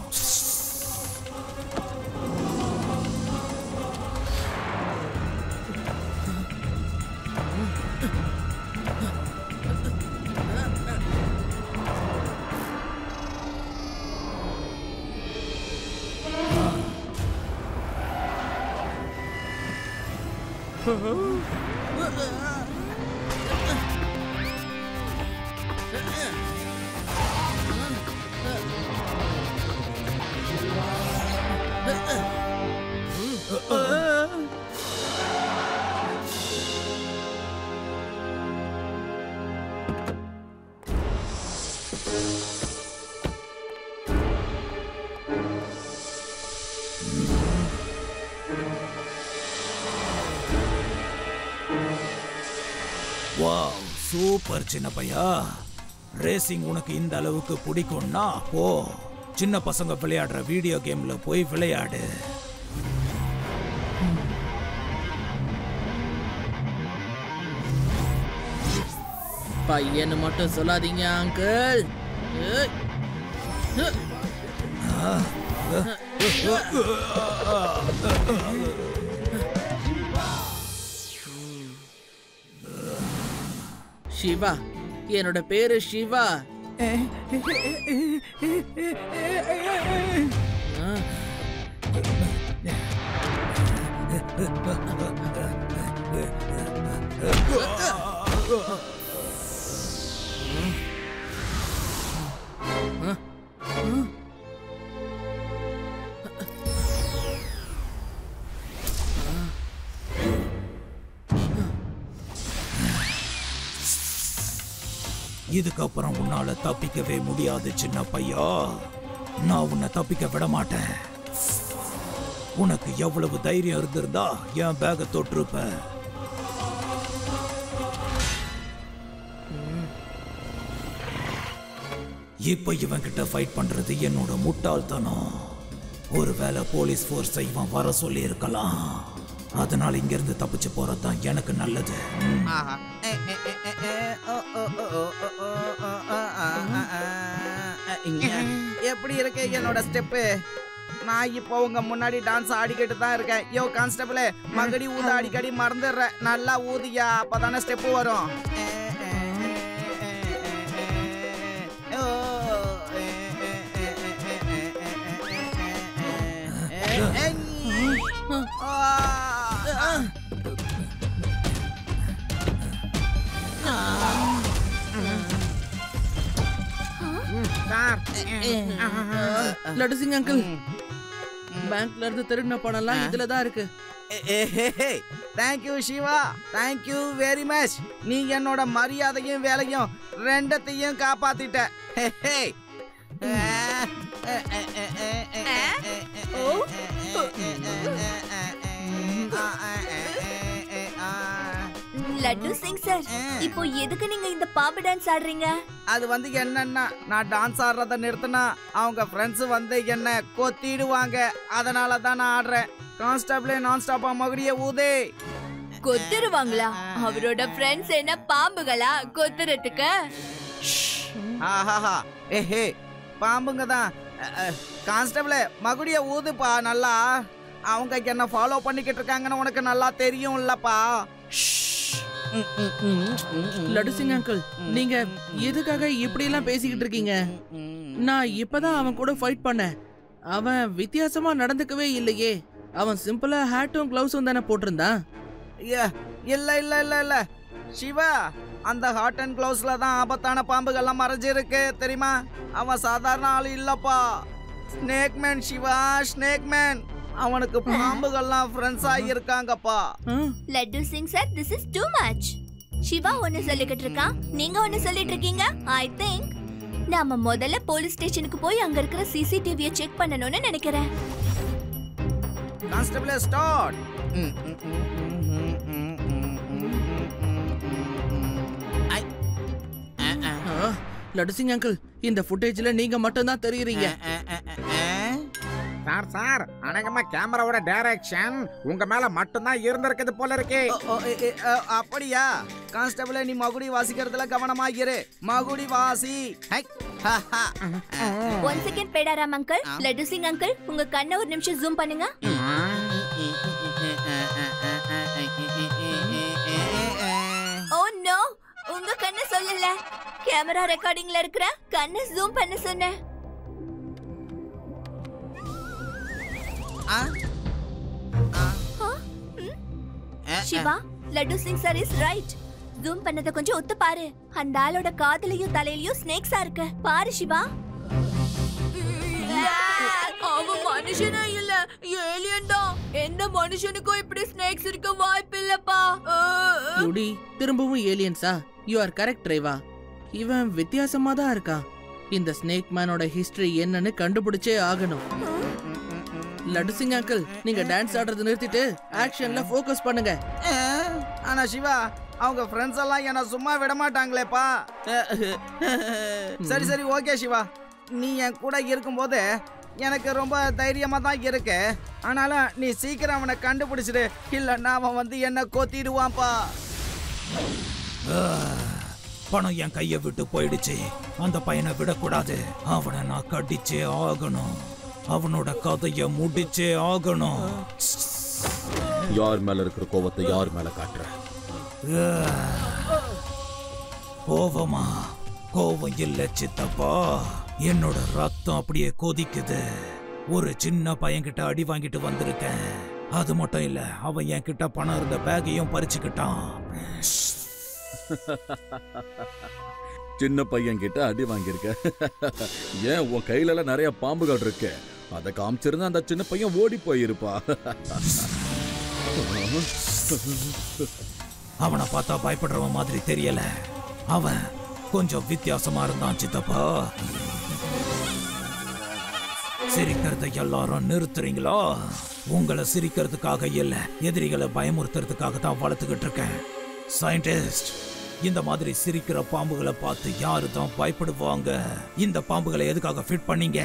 S11: வாவ், சூப்பர் சின்ன பையா. ரேசிங் உனக்கு இந்த அளவுக்கு பிடிக்கும்னா போ, சின்ன பசங்க விளையாடுற வீடியோ கேம்ல போய் விளையாடு.
S6: பையன்னு மட்டும் சொல்லாதீங்க அங்கிள். சிவா, என்னோட பேரு சிவா.
S11: இதுக்கப்புறம் உன்னால தப்பிக்கவே முடியாது சின்ன பையா. நான் உன்னை தப்பிக்க விட மாட்டேன். உனக்கு எவ்வளவு தைரியம் இருந்திருந்தா என் பேக தொட்டிருப்ப. இப்ப இவன் கிட்ட ஃபைட் பண்றது என்னோட முட்டாள்தனம். ஒருவேளை போலீஸ் ஃபோர்ஸை இவன் வர சொல்லி இருக்கலாம். அதனால இங்க இருந்து தப்பிச்சு போறதுதான் எனக்கு நல்லது.
S5: எப்படி இருக்கு என்னோட ஸ்டெப்பு? நான் இப்போ உங்க முன்னாடி டான்ஸ் ஆடிக்கிட்டு தான் இருக்கேன். யோ கான்ஸ்டபிள், மகடி ஊத அடிக்கடி மறந்துடுறேன். நல்லா ஊதியா, அப்பதானே ஸ்டெப்பு வரும்.
S6: லட்டு சிங் அங்கிள், பேங்க்ல இருந்து திருடின பணம்லாம் இதுலதான் இருக்கு.
S5: Thank you Shiva, thank you very much. நீ என்னோட மரியாதையும் வேலையும் ரெண்டத்தையும் காப்பாத்திட்ட.
S8: லட்டு சிங் சார், இப்போ எதுக்கு நீங்க இந்த பாம்பு டான்ஸ் ஆடுறீங்க?
S5: அது வந்து என்னன்னா, நான் டான்ஸ் ஆடுறத நிறுத்தினா அவங்க ஃப்ரெண்ட்ஸ் வந்து என்ன கொத்திடுவாங்க. அதனால தான் நான் ஆடுறேன். கான்ஸ்டபிளே, நான் ஸ்டாப்பா மகடிய ஊதே.
S8: கொத்திடுவாங்களா? அவரோட ஃப்ரெண்ட்ஸ் என்ன பாம்புகளா கொத்துறதுக்கு?
S5: ஆஹாஹா, ஏஹே, பாம்புங்க தான். கான்ஸ்டபிளே, மகுடிய ஊதுப்பா நல்லா. அவங்க என்ன ஃபாலோ பண்ணிக்கிட்டு இருக்காங்கன்னு உனக்கு நல்லா தெரியும் இல்லப்பா.
S6: லட்டு சிங் அங்கிள், நீங்க எதுக்காக இப்படி எல்லாம் பேசிக்கிட்டு இருக்கீங்க? நான் இப்பதான் அவன் கூட ஃபைட் பண்ணேன். அவன் வித்தியாசமா நடந்துக்கவே இல்லையே. அவன் சிம்பிளா ஹேட்டும் கிளவுஸும் தானே போட்டிருந்தான்.
S5: இல்ல இல்ல இல்ல இல்ல சிவா, அந்த ஹாட் அண்ட் கிளவுஸ்ல தான் ஆபத்தான பாம்புகள்லாம் மறைஞ்சிருக்கு தெரியுமா? அவன் சாதாரண ஆள் இல்லப்பா, snake man Shiva, snake man. அவனுக்கு பாம்புகள்லாம் ஃப்ரெண்ட்ஸா இருக்காங்கப்பா.
S3: Laddu Singh sir, this is too much. Shiva ஒன்னு சொல்லிக்கிட்டு இருக்கான், நீங்க ஒன்னு சொல்லிட்டு இருக்கீங்க. ஐ திங்க் நாம முதல்ல போலீஸ் ஸ்டேஷனுக்கு போய் அங்க இருக்கிற சிசிடிவியை செக் பண்ணணும்னு நினைக்கிறேன்.
S5: Constable start.
S6: Laddu Singh uncle, இந்த ஃபுட்டேஜ்ல நீங்க மட்டும் தான் தெரியுறீங்க.
S10: சார் சார், அநேகமா கேமராவோட டைரக்ஷன் உங்க மேல மட்டும்தான் இருந்திருக்குது போல இருக்கு.
S5: அப்படியா? கான்ஸ்டபிள், நீ மகுடி வாசிக்கிறதுல கவனமா இரு. மகுடி வாசி.
S3: One second Bedaram uncle. Laddu Singh uncle, உங்க கண்ணை ஒரு நிமிஷம் ஜூம் பண்ணுங்க. ஓ நோ, உங்க கண்ணை சொல்லல, கேமரா ரெக்கார்டிங்ல இருக்கிற கண்ணை ஜூம் பண்ண சொன்னேன். Shiva, Laddu Singh sir is right. Zoom பண்ணத கொஞ்சம் ஒத்து பாரு. அந்த ஆளோட காதுலயும் தலையிலயும் ஸ்னேக்ஸா இருக்கு. பாரு சிவா.
S8: அவன் மனுஷனே இல்ல, ஏலியன் தான். எந்த மனுஷனுக்கும் இப்படி ஸ்னேக்ஸ் இருக்க வாய்ப்பு இல்லப்பா.
S6: யூடி, திரும்பவும் ஏலியன்ஸா? You are correct Reva. இவன் வித்தியாசமா தான் இருக்கான். இந்த ஸ்னேக் மேனோட ஹிஸ்டரி என்னன்னு கண்டுபிடிச்சே ஆகணும். லட்டு சிங் அங்கிள், நீங்க டான்ஸ் ஆடுறது நிறுத்திட்டு ஆக்ஷன்ல ஃபோக்கஸ் பண்ணுங்க.
S5: ஆனா சிவா, அவங்க ஃப்ரெண்ட்ஸ் எல்லாம் என்ன சும்மா விட மாட்டாங்களேப்பா. சரி சரி ஓகே சிவா, நீ என் கூட இருக்கும்போது எனக்கு ரொம்ப தைரியமா தான் இருக்கு. ஆனாலும் நீ சீக்கிரம் அவனை கண்டுபிடிச்சிடு, இல்லன்னா அவன் வந்து என்ன கொத்திடுவான்ப்பா.
S11: பணம் என் கையை விட்டு போயிடுச்சு. அந்த பையனை விடக்கூடாது. அவனை நான் கடிச்சே ஆகணும். அவனோட கதைய முடிச்சே ஆகணும்.
S12: யார் மேல இருக்கிற கோவத்தை யார் மேல காட்டுற?
S11: கோவமா? கோவம் இல்ல சித்தப்பா, என்னோட ரத்தம் அப்படியே கொதிக்குது. ஒரு சின்ன பையன்கிட்ட அடி வாங்கிட்டு வந்திருக்கேன். அது மட்டும் இல்ல, அவன் என் கிட்ட பணம் இருந்த பேக்கையும் பறிச்சுக்கிட்டான்.
S12: சின்ன பையன் கிட்ட அடி வாங்கியிருக்க. ஏன் உன் கையில எல்லாம் நிறைய பாம்புகள் இருக்கு. அதை காமிச்சிருந்தா அந்த சின்ன பையன் ஓடி போயிருப்பா.
S11: அவனை பார்த்தா பயப்படுறவன் மாதிரி தெரியல. அவன் கொஞ்சம் வித்தியாசமா இருந்தான் சித்தப்பா. சிரிக்கிறத எல்லாரும் நிறுத்துறீங்களா? உங்களை சிரிக்கிறதுக்காக இல்ல, எதிரிகளை பயமுறுத்துறதுக்காக தான் வளர்த்துக்கிட்டு இருக்கேன். சயின்டிஸ்ட், இந்த மாதிரி சிரிக்கிற பாம்புகளை பார்த்து யாரு தான் பயப்படுவாங்க? இந்த பாம்புகளை எதுக்காக ஃபிட் பண்ணீங்க?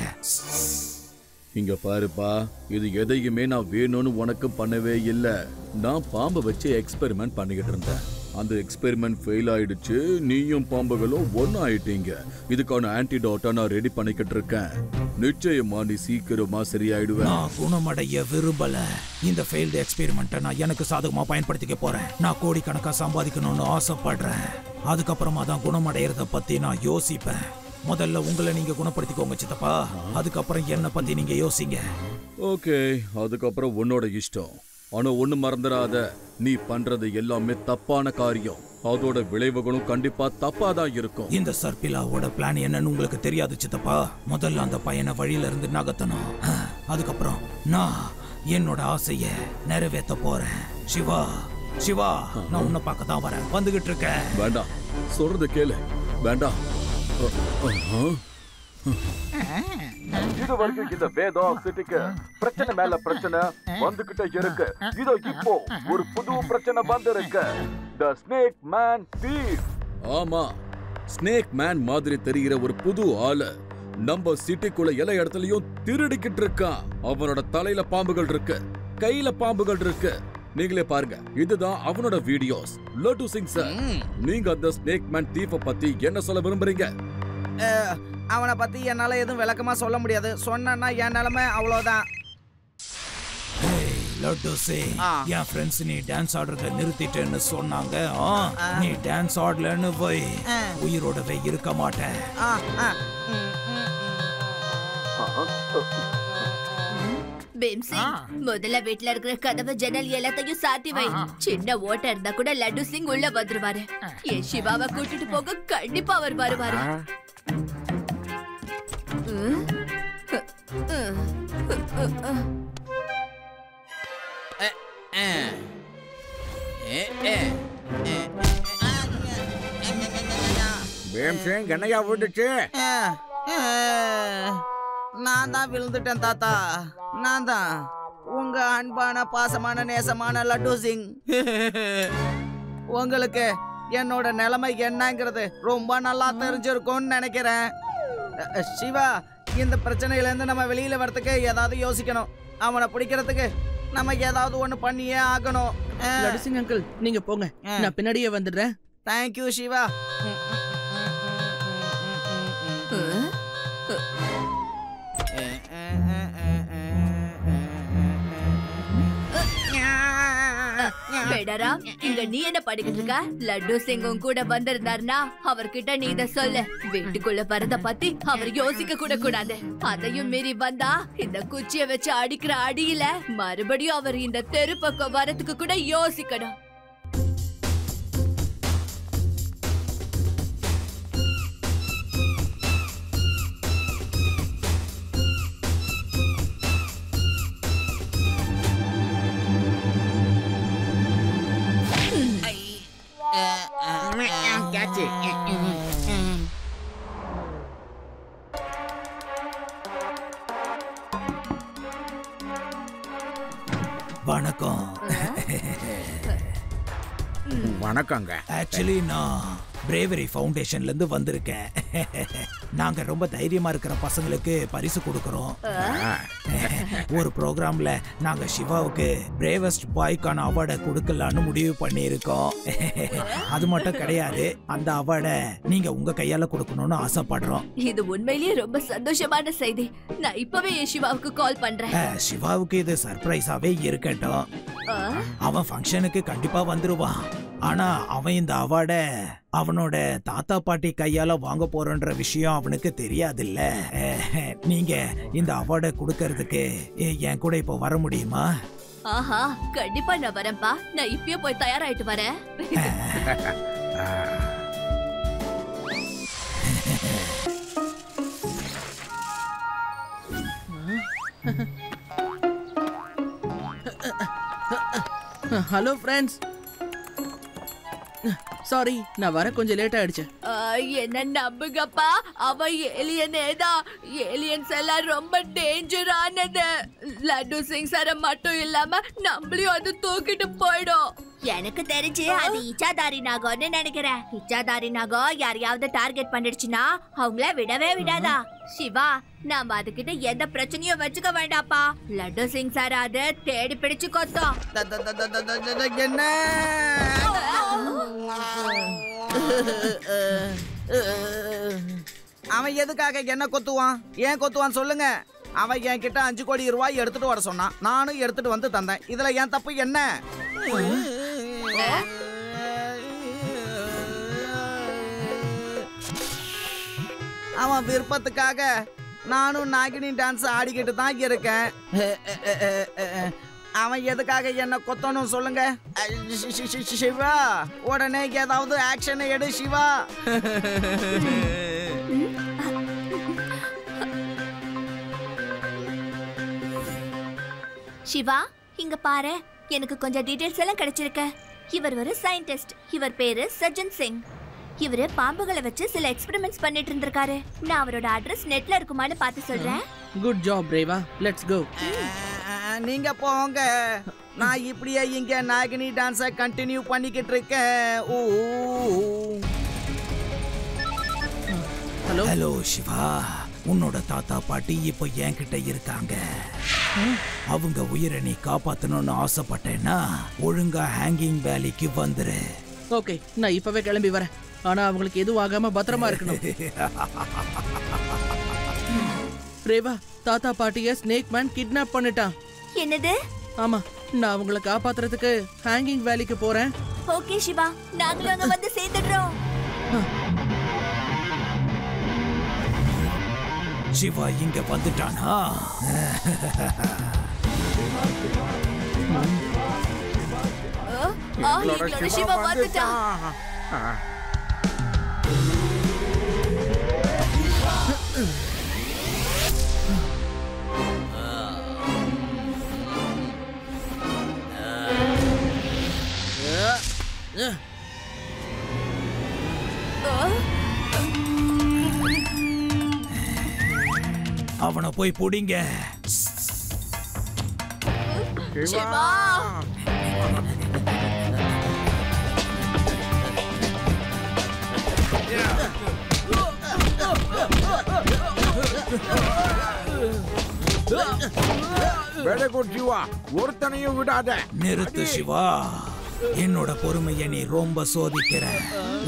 S12: இங்க பாருப்பா, இது எதையுமே நான் வேணும்னு உனக்கு பண்ணவே இல்லை. நான் பாம்பை வச்சு எக்ஸ்பெரிமெண்ட் பண்ணிக்கிட்டு இருந்தேன். அந்த எக்ஸ்பெரிமெண்ட் ஃபெயில் ஆயிடுச்சு. நீயும் பாம்புகளும் ஒன்னு ஆயிட்டீங்க. இதுக்கான ஆன்டிடோட்டை நான் ரெடி பண்ணிக்கிட்டு இருக்கேன். நிச்சயமா நீ சீக்கிரமா சரியாயிடுவேன்.
S11: நான் குணமடைய விரும்பல. இந்த ஃபெயில்டு எக்ஸ்பெரிமெண்ட்டை நான் எனக்கு சாதகமா பயன்படுத்திக்க போறேன். நான் கோடிக்கணக்கா சம்பாதிக்கணும்னு ஆசைப்படுறேன். அதுக்கப்புறமா தான் குணமடைறத பத்தி நான் யோசிப்பேன். முதல்ல உங்களை நீங்க குணப்படுத்திக்கோங்க சித்தப்பா. அதுக்கப்புறம் என்ன பத்தி நீங்க யோசிங்க.
S12: ஓகே, அதுக்கப்புறம் உன்னோட இஷ்டம். ஆனா ஒண்ணு மறந்துடாத, நீ பண்றது எல்லாமே தப்பான காரியம். அதோட விளைவுகளும் கண்டிப்பா தப்பா தான் இருக்கும்.
S11: இந்த சர்பிலாவோட பிளான் என்னன்னு உங்களுக்கு தெரியாது சித்தப்பா. முதல்ல அந்த பையனை வழியில இருந்து நகர்த்தணும். அதுக்கப்புறம் நான் என்னோட ஆசைய நிறைவேற்ற போறேன். சிவா, சிவா, நான் உன்னை பார்க்க தான் வரேன். வந்துகிட்டு இருக்கேன்.
S12: வேண்டாம், சொல்றது கேளு. வேண்டாம். இது வரைக்கும் இந்த வேதாஸ் சிட்டிக்கு பிரச்சனை மேல பிரச்சனை வந்துகிட்டே இருக்கு. இதோ இப்போ ஒரு புது பிரச்சனை வந்திருக்கு. The Snake Man Thief. ஆமா, ஸ்னேக் மேன் மாதிரி தெரிகிற ஒரு புது ஆளு நம்ம சிட்டிக்குள்ள எல்லா இடத்துலயும் திருடிக்கிட்டு இருக்கான். அவனோட தலையில பாம்புகள் இருக்கு, கையில பாம்புகள் இருக்கு. நீங்களே பாருங்க, இதுதான் அவனோட வீடியோஸ். லட்டு சிங் சார், நீங்க அந்த ஸ்னேக் மேன் தீஃப பத்தி என்ன சொல்ல விரும்புறீங்க?
S5: அவனை பத்தி என்னால எதுவும் விளக்கமா சொல்ல முடியாது. சொன்னா என் நிலைமை அவ்வளவுதான்.
S11: லட்டு சிங், என் ஃப்ரெண்ட்ஸ் நீ டான்ஸ் ஆடுறத நிறுத்திட்டேன்னு சொன்னாங்க. நீ டான்ஸ் ஆடலன்னு போய் உயிரோடவே இருக்க மாட்டேன்.
S3: பீம்சி, முதல்ல வீட்ல இருக்கிற கதவு ஜன்னல் எல்லாத்தையும் சாத்தி வை. சின்ன ஓட்ட இருந்தா கூட லட்டு சிங் உள்ள வந்துருவாரு. என் சிவாவை கூட்டிட்டு போக கண்டிப்பா அவர் வருவாரு.
S10: பீம்சிங் என்னையா விட்டுச்சு?
S5: நான் தான் விழுந்துட்டேன் தாத்தா. நான் தான் உங்க அன்பான பாசமான நேசமான லட்டு சிங். உங்களுக்கு என்னோட நிலைமை என்னங்கிறது ரொம்ப நல்லா தெரிஞ்சிருக்கும்னு நினைக்கிறேன். சிவா, இந்த பிரச்சனையில இருந்து நம்ம வெளியில வரதுக்கு ஏதாவது யோசிக்கணும். அவனை பிடிக்கிறதுக்கு நம்ம ஏதாவது ஒண்ணு பண்ணியே ஆகணும்.
S6: லட்டு சிங் அங்கிள், நீங்க போங்க, நான் பின்னாடியே வந்துடுறேன்.
S5: தேங்க்யூ சிவா.
S3: பேடரா, இங்க நீ என்ன படிக்கிட்டு இருக்க? லட்டு சிங்கும் கூட வந்திருந்தாருன்னா அவர்கிட்ட நீ இத சொல்லு. வீட்டுக்குள்ள வரத பத்தி அவர் யோசிக்க கூட கூடாது. அதையும் மீறி வந்தா இந்த குச்சிய வச்சு அடிக்கிற அடியில மறுபடியும் அவர் இந்த தெரு பக்கம் வரதுக்கு கூட யோசிக்கணும்.
S11: வணக்கம்.
S10: வணக்கங்க.
S11: ஆக்சுவலி நான் பிரேவரி ஃபவுண்டேஷன்ல இருந்து வந்திருக்கேன். நாங்க ரொம்ப தைரியமா இருக்கிற பசங்களுக்கு பரிசு கொடுக்கறோம். ஒரு ப்ரோக்ராம்ல நாங்க சிவாவுக்கு பிரேவஸ்ட் பாய்க்கான அவார்டை கொடுக்கலான்னு முடிவு பண்ணியிருக்கோம். அது மட்டும் கிடையாது, அந்த அவார்டை நீங்க உங்க கையால கொடுக்கணும்னு ஆசைப்படுறோம்.
S3: இது உண்மையிலேயே ரொம்ப சந்தோஷமான செய்தி. நான் இப்பவே என் சிவாவுக்கு கால் பண்றேன்.
S11: சிவாவுக்கு இது சர்ப்ரைஸாவே இருக்கட்டும். அவன் ஃபங்க்ஷனுக்கு கண்டிப்பா வந்துருவான். ஆனா அவன் இந்த அவார்ட அவனோட தாத்தா பாட்டி கையால வாங்க போறன்ற விஷயம் அவனுக்கு தெரியாதுல்ல. நீங்க இந்த அவார்டை கொடுக்கறதுக்கு என் கூட இப்போ வர முடியுமா?
S3: ஆஹா, கண்டிப்பா நான் வரேன்பா. நான் இப்பயே போய் தயாராயிட்டு வரேன்.
S6: ஹலோ ஃப்ரெண்ட்ஸ், சாரி நான் வர கொஞ்சம் லேட் ஆயிடுச்சு.
S3: என்ன நம்புங்கப்பா, அவ ஏலியனே தான். ஏலியன்ஸ் எல்லாம் ரொம்ப டேஞ்சரானது. லட்டு சிங் சார மட்டும் இல்லாம நம்மளையும் அது தூக்கிட்டு போயிடும். எனக்கு தெரிஞ்சு அது இச்சாதாரி நாகம்னு நினைக்கிறேன். இச்சாதாரி நாகம் யாரையாவது டார்கெட் பண்ணிடுச்சுன்னா அவங்கள விடவே விடாதா. சிவா, நாம அதுகிட்ட எந்த பிரச்சனையும் வச்சுக்க வேண்டாப்பா. லட்டு சிங் சார் அதை தேடி பிடிச்சு கொத்தோம்.
S5: என்ன அவன் எதுக்காக என்ன கொத்துவான்? ஏன் கொத்துவான் சொல்லுங்க. அவன் என் கிட்ட 5 கோடி ரூபாய் எடுத்துட்டு வர சொன்னான். நானும் எடுத்துட்டு வந்து தந்தேன். இதுல ஏன் தப்பு என்ன? அவன் விருப்பத்துக்காக நானும் நாகினி டான்ஸ் ஆடிக்கிட்டு தான் இருக்கேன். அவன் எதுக்காக என்ன கொத்தணும் சொல்லுங்க. சிவா, உடனே ஏதாவது ஆக்ஷன் எடு சிவா.
S3: சிவா, இங்க பாரு, எனக்கு கொஞ்சம் டீடைல்ஸ் எல்லாம் கிடைச்சிருக்கு. இவர் ஒரு சயின்டிஸ்ட். இவர் பேரு சஜன் சிங். இவரு பாம்புகளை வச்சு சில எக்ஸ்பெரிமெண்ட்ஸ் பண்ணிட்டு இருந்திருக்காரு. நான் அவரோட அட்ரஸ் நெட்ல இருக்குமான்னு பார்த்து சொல்றேன்.
S6: Good job bravo, let's go.
S5: நீங்க போங்க, நான் இப்படியே இங்க நாகினி டான்ஸை கண்டினியூ பண்ணிக்கிட்டு இருக்கேன்.
S11: ஹலோ ஹலோ சிவா, உன்னோட தாத்தா பாட்டி இப்போ என்கிட்ட இருக்காங்க. அவங்க உயிரை நீ காப்பாத்தணும்னு ஆசைப்பட்டேன்னா ஒழுங்கா ஹேங்கிங் வேலிக்கு வந்துரு.
S6: ஓகே, நான் இப்பவே கிளம்பி வரேன். ஆனா அவங்களுக்கு எதுவும் ஆகாம பத்திரமா இருக்கணும். பிரேவா, தாத்தா பாட்டிய ஸ்னேக் மேன் கிட்னாப் பண்ணிட்டான்.
S3: என்னது?
S6: ஆமா, நான் உங்களை காப்பாத்துறதுக்கு ஹேங்கிங் வேலிக்கு போறேன்.
S3: ஓகே சிவா, நாங்களும் அங்க வந்து சேர்ந்துடுறோம்.
S11: சிவா இங்க வந்துட்டானா?
S8: எங்களோட சிவா வந்துட்டான்.
S11: அவனை போய் புடிங்க.
S8: சிவா
S10: வெரி குட் சிவா, ஒருத்தனையும் விடாத.
S11: நிறுத்து சிவா, என்னோட பொறுமையை நீ ரொம்ப சோதிக்கிற.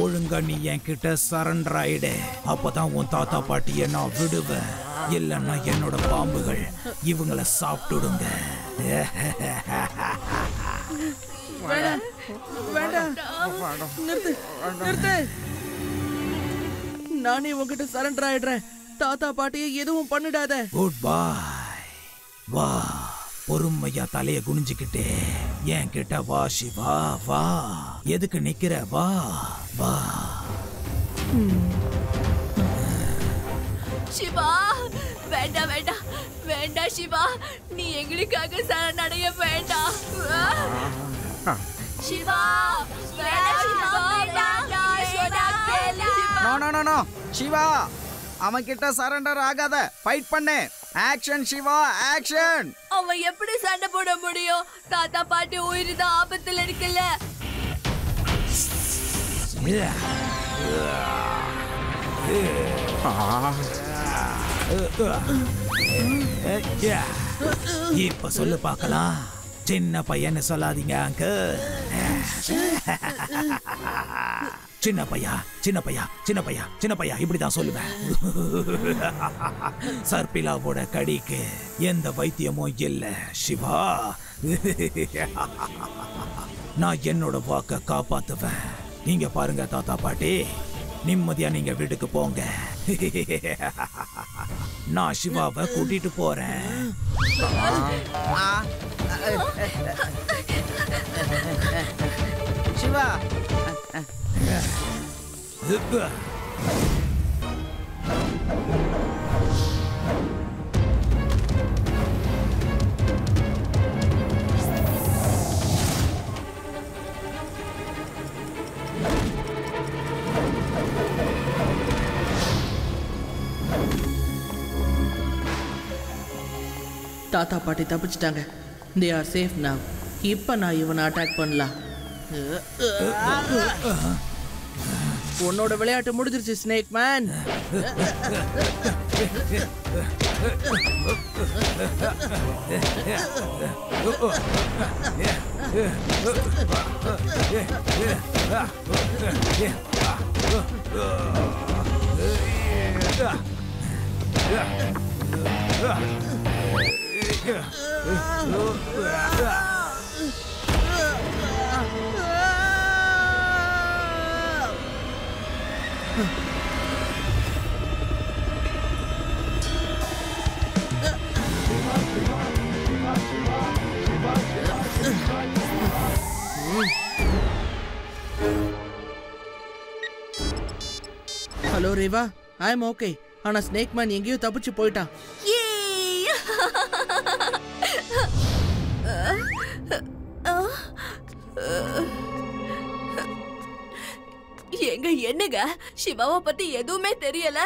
S11: ஒழுங்கா நீ என்கிட்ட சரண்டர் ஆயிடு, அப்பதான் உன் தாத்தா பாட்டியை நான் விடுவேன். இல்லன்னா என்னோட பாம்புகள் இவங்களை சாப்பிட்டுடுங்க.
S6: வேண்டாம் வேண்டாம், நிறுத்து நிறுத்து. நானே உங்ககிட்ட சரண்டர் ஆயிடுறேன். தாத்தா பாட்டியை எதுவும் பண்ணிடாத.
S11: குட் பாய். வா, பொறுமையா தலைய குனிஞ்சுக்கிட்டே என்கிட்ட வா சிவா, வா. எதுக்கு நிக்கிற? வா வா.
S8: சிவா வேண்டாம் வேண்டாம் வேண்டாம் சிவா, நீ எங்களுக்காக சரணடைய வேண்டாம். Shiva
S5: no no no no Shiva, அவன் கிட்ட சரண்டர் ஆகாத. ஃபைட் பண்ணு. Action Shiva, action.
S8: அவன் எப்படி சண்டை போட முடியும்? தாத்தா பாட்டி உயிர் தான் ஆபத்துல இருக்குல்ல.
S11: இப்ப சொல்லு பார்க்கலாம். சின்ன பையன்னு சொல்லாதீங்க அங்கிள். சின்ன பையா சின்ன பையா சின்ன பையா சின்ன பையா இப்படிதான் சொல்லுவேன். சர்பிலாவோட கடிக்கு எந்த வைத்தியமும் இல்ல சிவா. நான் என்னோட வாக்க காப்பாத்துவேன். நீங்க பாருங்க தாத்தா பாட்டி, நிம்மதியா நீங்க வீட்டுக்கு போங்க. நான் சிவாவை கூட்டிட்டு போறேன்.
S5: சிவா
S6: தாத்தா பாட்டி தப்பிச்சிட்டாங்க. They are safe now. இப்ப நான் இவனை அட்டாக் பண்ணலாம். உன்னோட விளையாட்டு முடிஞ்சிருச்சு snake man. Hello Reva, I am okay. ஆனா ஸ்னேக் மேன் எங்கேயோ தப்பிச்சு போயிட்டான்.
S8: எங்க என்னங்க, சிவாவை பத்தி எதுவுமே தெரியல.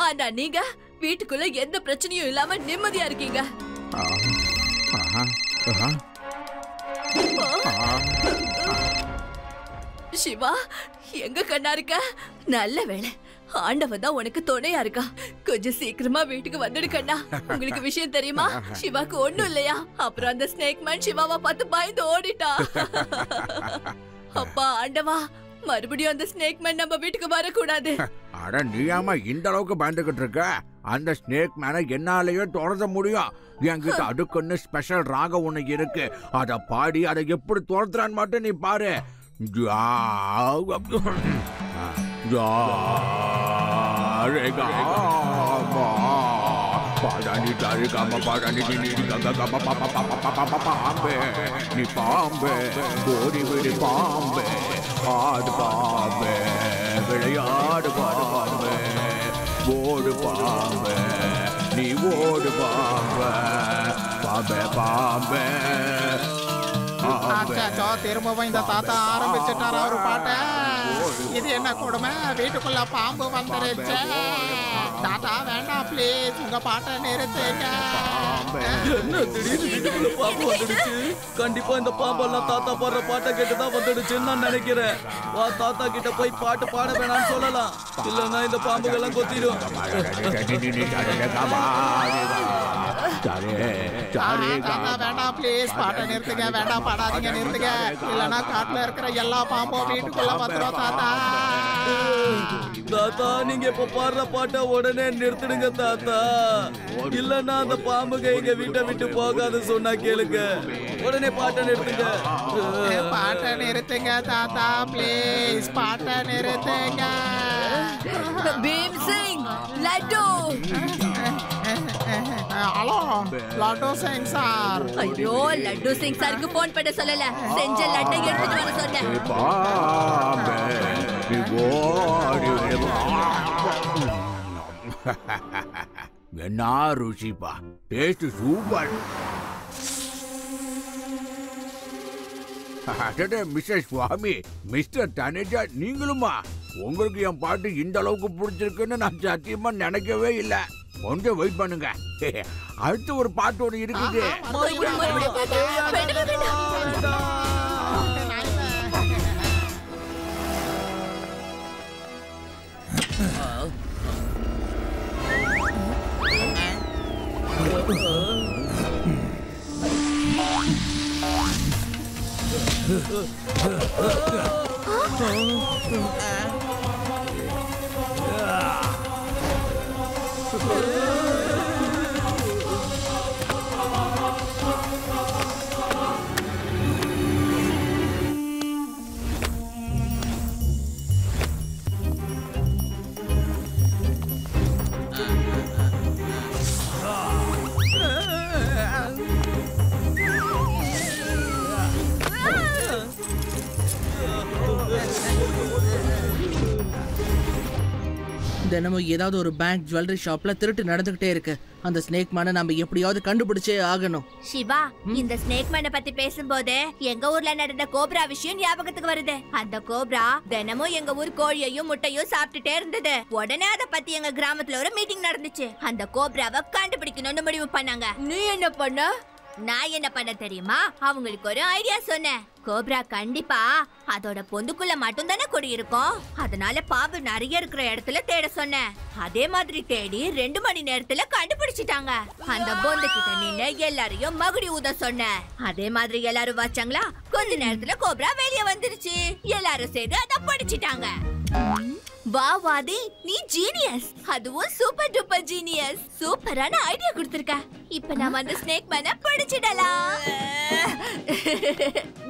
S8: ஆனா நீங்க வீட்டுக்குள்ள எந்த பிரச்சனையும் இல்லாம நிம்மதியா இருக்கீங்க. சிவா எங்க கண்ணா இருக்க? நல்ல வேளை, ஆண்டவன் தான் உனக்கு துணையா இருக்கா. கொஞ்சம் சீக்கிரமா வீட்டுக்கு வந்துடு கண்ணா. உங்களுக்கு விஷயம் தெரியுமா? சிவாக்கு ஒண்ணும் இல்லையா? அப்புறம் அந்த ஸ்னேக் மேன் சிவாவை பார்த்து பயந்து ஓடிட்டா. அப்பா ஆண்டவா, மறுபடியும் அந்த ஸ்னேக் மேன் நம்ம வீட்டுக்கு வரக்கூடாது.
S7: அட நீயாம இந்த அளவுக்கு பயந்துகிட்டு இருக்க? அந்த ஸ்னேக் மேனை என்னாலேயே துரத்த முடியும். என்கிட்ட அதுக்குன்னு ஸ்பெஷல் ராகம் ஒண்ணு இருக்கு. அதை பாடி அதை எப்படி துரத்துறான்னு மட்டும் நீ பாரு. நீ பாம்பே ஓடி விடு பாம்பே, ஆடு பாம்பே விளையாடு பாம்பே, ஓடு பாம்பே நீ ஓடு பாம்பே, பாம்பே பாம்பே.
S10: திரும்பவும் இந்த தாத்தா ஆரம்பிச்சுட்டார் அவரு பாட்ட. இது என்ன கொடுமை, வீட்டுக்குள்ள பாம்பு வந்துருச்சு. தாத்தா வேண்டாம் ப்ளீஸ், உங்க பாட்டை நிறுத்துங்க.
S1: என்ன திடீர்னு வீட்டுக்குள்ள பாம்பு வந்துடுச்சு? கண்டிப்பா இந்த பாம்பெல்லாம் தாத்தா பாடுற பாட்டை கேட்டுதான் வந்துடுச்சுன்னு நான் நினைக்கிறேன். வா தாத்தா கிட்ட போய் பாட்டு பாட வேணாம்னு சொல்லலாம், இல்லன்னா இந்த பாம்புகள்லாம் கொத்திடும்.
S10: வேண்டாம் ப்ளீஸ், பாட்டை நிறுத்துங்க. வேண்டாம் பாடாதீங்க, நிறுத்துங்க. இல்லன்னா காட்டுல இருக்கிற எல்லா பாம்பும் வீட்டுக்குள்ள வந்துடும். தாத்தா
S1: தாத்தா நீங்க இப்ப பாடுற பாட்டை உடனே நிறுத்திடுங்க தாத்தா, இல்லன்னா அந்த பாம்புக எங்க வீட்டை விட்டு போகாது சொன்னா கேளுங்க. உடனே பாட்டை நிறுத்துங்க.
S10: பாட்டை நிறுத்துங்க தாத்தா ப்ளீஸ், பாட்டை நிறுத்துங்க.
S8: பீம் சிங், லட்டு.
S10: Hello Laddu Singh sir.
S8: ஐயோ லட்டு சிங் சாருக்கு போன் பண்ண சொல்லல, செஞ்ச லட்டை எடுத்துட்டு வர சொன்னேன்.
S7: என்ன ருசிப்பா, டேஸ்ட் சூப்பர். மிஸ்டர் சுவாமி, மிஸ்டர் தனேஜா, நீங்களுமா? உங்களுக்கு என் பாட்டு இந்த அளவுக்கு பிடிச்சிருக்குன்னு நான் சத்தியமா நினைக்கவே இல்லை. கொஞ்சம் வெயிட் பண்ணுங்க, அடுத்து ஒரு பாட்டு ஒன்று இருக்குது.
S6: தினமும் ஏதாவது ஒரு பேங்க் ஜுவல்லரி ஷாப்ல திருட்டு நடந்துகிட்டே இருக்கு. அந்த ஸ்னேக் மேனை நம்ம எப்படியாவது கண்டுபிடிச்சே ஆகணும்.
S3: சிவா, இந்த ஸ்னேக் மேனை பத்தி பேசும்போது எங்க ஊர்ல நடந்த கோப்ரா விஷயம் ஞாபகத்துக்கு வருது. அந்த கோப்ரா தினமும் எங்க ஊர் கோழியையும் முட்டையும் சாப்பிட்டுட்டே இருந்தது. உடனே அத பத்தி எங்க கிராமத்துல ஒரு மீட்டிங் நடந்துச்சு. அந்த கோப்ராவை கண்டுபிடிக்கணும்னு முடிவு பண்ணாங்க.
S8: நீ என்ன பண்ண?
S3: நான் என்ன பண்ண தெரியுமா? அவங்களுக்கு ஒரு ஐடியா சொன்னேன். கோப்ரா கண்டிப்பா அதோட பொந்துக்குள்ள மட்டும் தானே குடியிருக்கும், அதனால பாம்பு நிறைய இருக்கிற இடத்துல தேட சொன்னேன். அதே மாதிரி தேடி 2 மணி நேரத்துல கண்டுபிடிச்சிட்டாங்க. அந்த பொந்து கிட்ட நின்னு எல்லாரையும் மகுடி ஊத சொன்னேன். அதே மாதிரி எல்லாரும் வச்சாங்களா, கொஞ்ச நேரத்துல கோப்ரா வெளியே வந்துருச்சு. எல்லாரும் சேர்ந்து அதை படிச்சிட்டாங்க. வா வாதி, நீ ஜீனியஸ், அதுவும் சூப்பர் டூப்பர் ஜீனியஸ். சூப்பரான ஐடியா கொடுத்திருக்க. இப்ப நாம அந்த ஸ்னேக் மேனை படிச்சிடலாம்.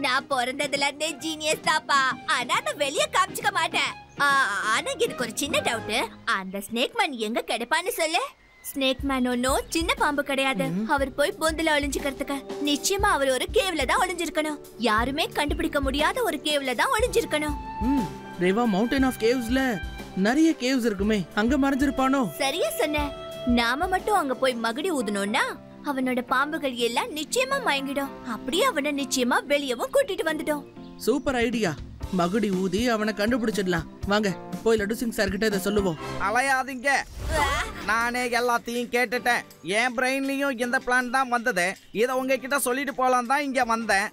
S3: நான் பிறந்ததுல இருந்தே ஜீனியஸ் தாப்பா, ஆனா அதை வெளியே காமிச்சுக்க மாட்டேன். ஆனா எனக்கு ஒரு சின்ன டவுட், அந்த ஸ்னேக் மேன் எங்க கிடைப்பான்னு சொல்லு. ஸ்னேக் மேன் ஒன்னும் சின்ன பாம்பு கிடையாது. அவர் போய் பொந்துல ஒளிஞ்சுக்கிறதுக்கு நிச்சயமா அவர் ஒரு கேவ்ல தான் ஒளிஞ்சிருக்கணும். யாருமே கண்டுபிடிக்க முடியாத ஒரு கேவ்ல தான் ஒளிஞ்சிருக்கணும்.
S6: ரேவா, மவுண்டன் ஆஃப் கேவ்ஸ்ல நிறைய கேவ்ஸ் இருக்குமே, அங்க மறைஞ்சிருப்பானோ?
S3: சரியா சொன்ன. நாம மட்டும் அங்க போய் மகுடி ஊதுனோம்னா அவனோட பாம்புகள் எல்லாம் நிச்சயமா மயங்கிடும். அப்படியே அவனை நிச்சயமா வெளியவும் கூட்டிட்டு வந்துட்டோம்.
S6: Super idea. மகுடி ஊதி அவனை கண்டுபிடிச்சிடலாம். வாங்க போய் லட்டு சிங் சார் கிட்ட இதை சொல்லுவோம்.
S5: அலையாதீங்க, நானே எல்லாத்தையும் கேட்டுட்டேன். என் பிரெயின்லயும் இந்த பிளான் தான் வந்தது. இதை உங்ககிட்ட சொல்லிட்டு போலாம் தான் இங்க வந்தேன்.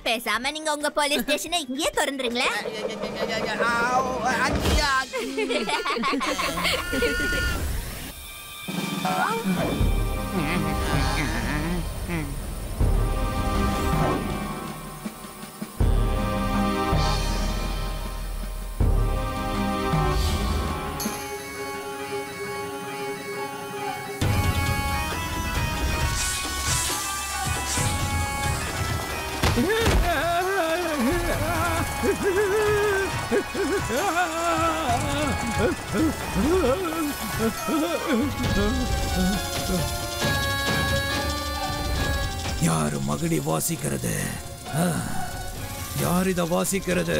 S3: பேசாம நீங்க உங்க போலீஸ் ஸ்டேஷனை இங்கேயே திறந்துருங்களேன்.
S11: யாரு மகுடி வாசிக்கிறது? யார் இத வாசிக்கிறது?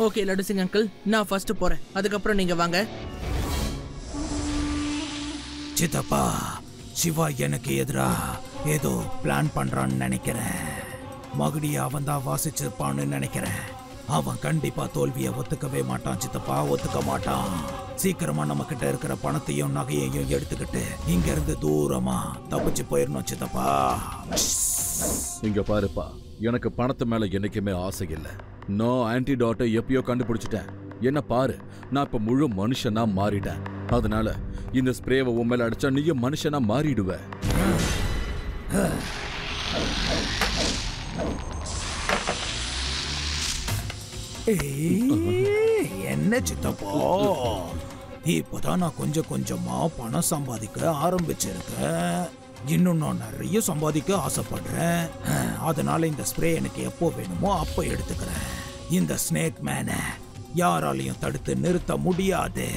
S6: ஓகே லட்டு சிங் அங்கிள், நான் ஃபர்ஸ்ட் போறேன், அதுக்கப்புறம் நீங்க வாங்க.
S11: சித்தப்பா, சிவா எனக்கு எதிரா ஏதோ பிளான் பண்றான்னு நினைக்கிறேன். மகுடிய அவன் தான் வாசிச்சிருப்பான்னு நினைக்கிறேன். அவன் கண்டிப்பா தோல்வியை ஒத்துக்கவே மாட்டான் சித்தப்பா, ஒத்துக்க மாட்டான். சீக்கிரமா நம்ம கிட்ட இருக்கிற பணத்தையும் நகையையும் எடுத்துக்கிட்டு இங்க இருந்து தூரமா தப்பிச்சு போயிடணும் சித்தப்பா.
S12: இங்க பாருப்பா, எனக்கு பணத்து மேல என்னைக்குமே ஆசை இல்லை. நான் ஆன்டிடாட்டை எப்பயோ கண்டுபிடிச்சிட்டேன். என்ன பாரு, நான் இப்ப முழு மனுஷனா மாறிட்டேன். அதனால இந்த ஸ்ப்ரேவை உன் மேல அடிச்சா நீயும் மனுஷனா மாறிடுவ.
S11: என்ன சித்தப்பா, இப்பதான் நான் கொஞ்சம் கொஞ்சமா பணம் சம்பாதிக்க ஆரம்பிச்சிருக்கேன். இன்னும் நான் நிறைய சம்பாதிக்க ஆசைப்படுறேன். அதனால இந்த ஸ்ப்ரே எனக்கு எப்போ வேணுமோ அப்ப எடுத்துக்கிறேன். இந்த ஸ்னேக் மேன யாராலையும் தடுத்து நிறுத்த முடியாது.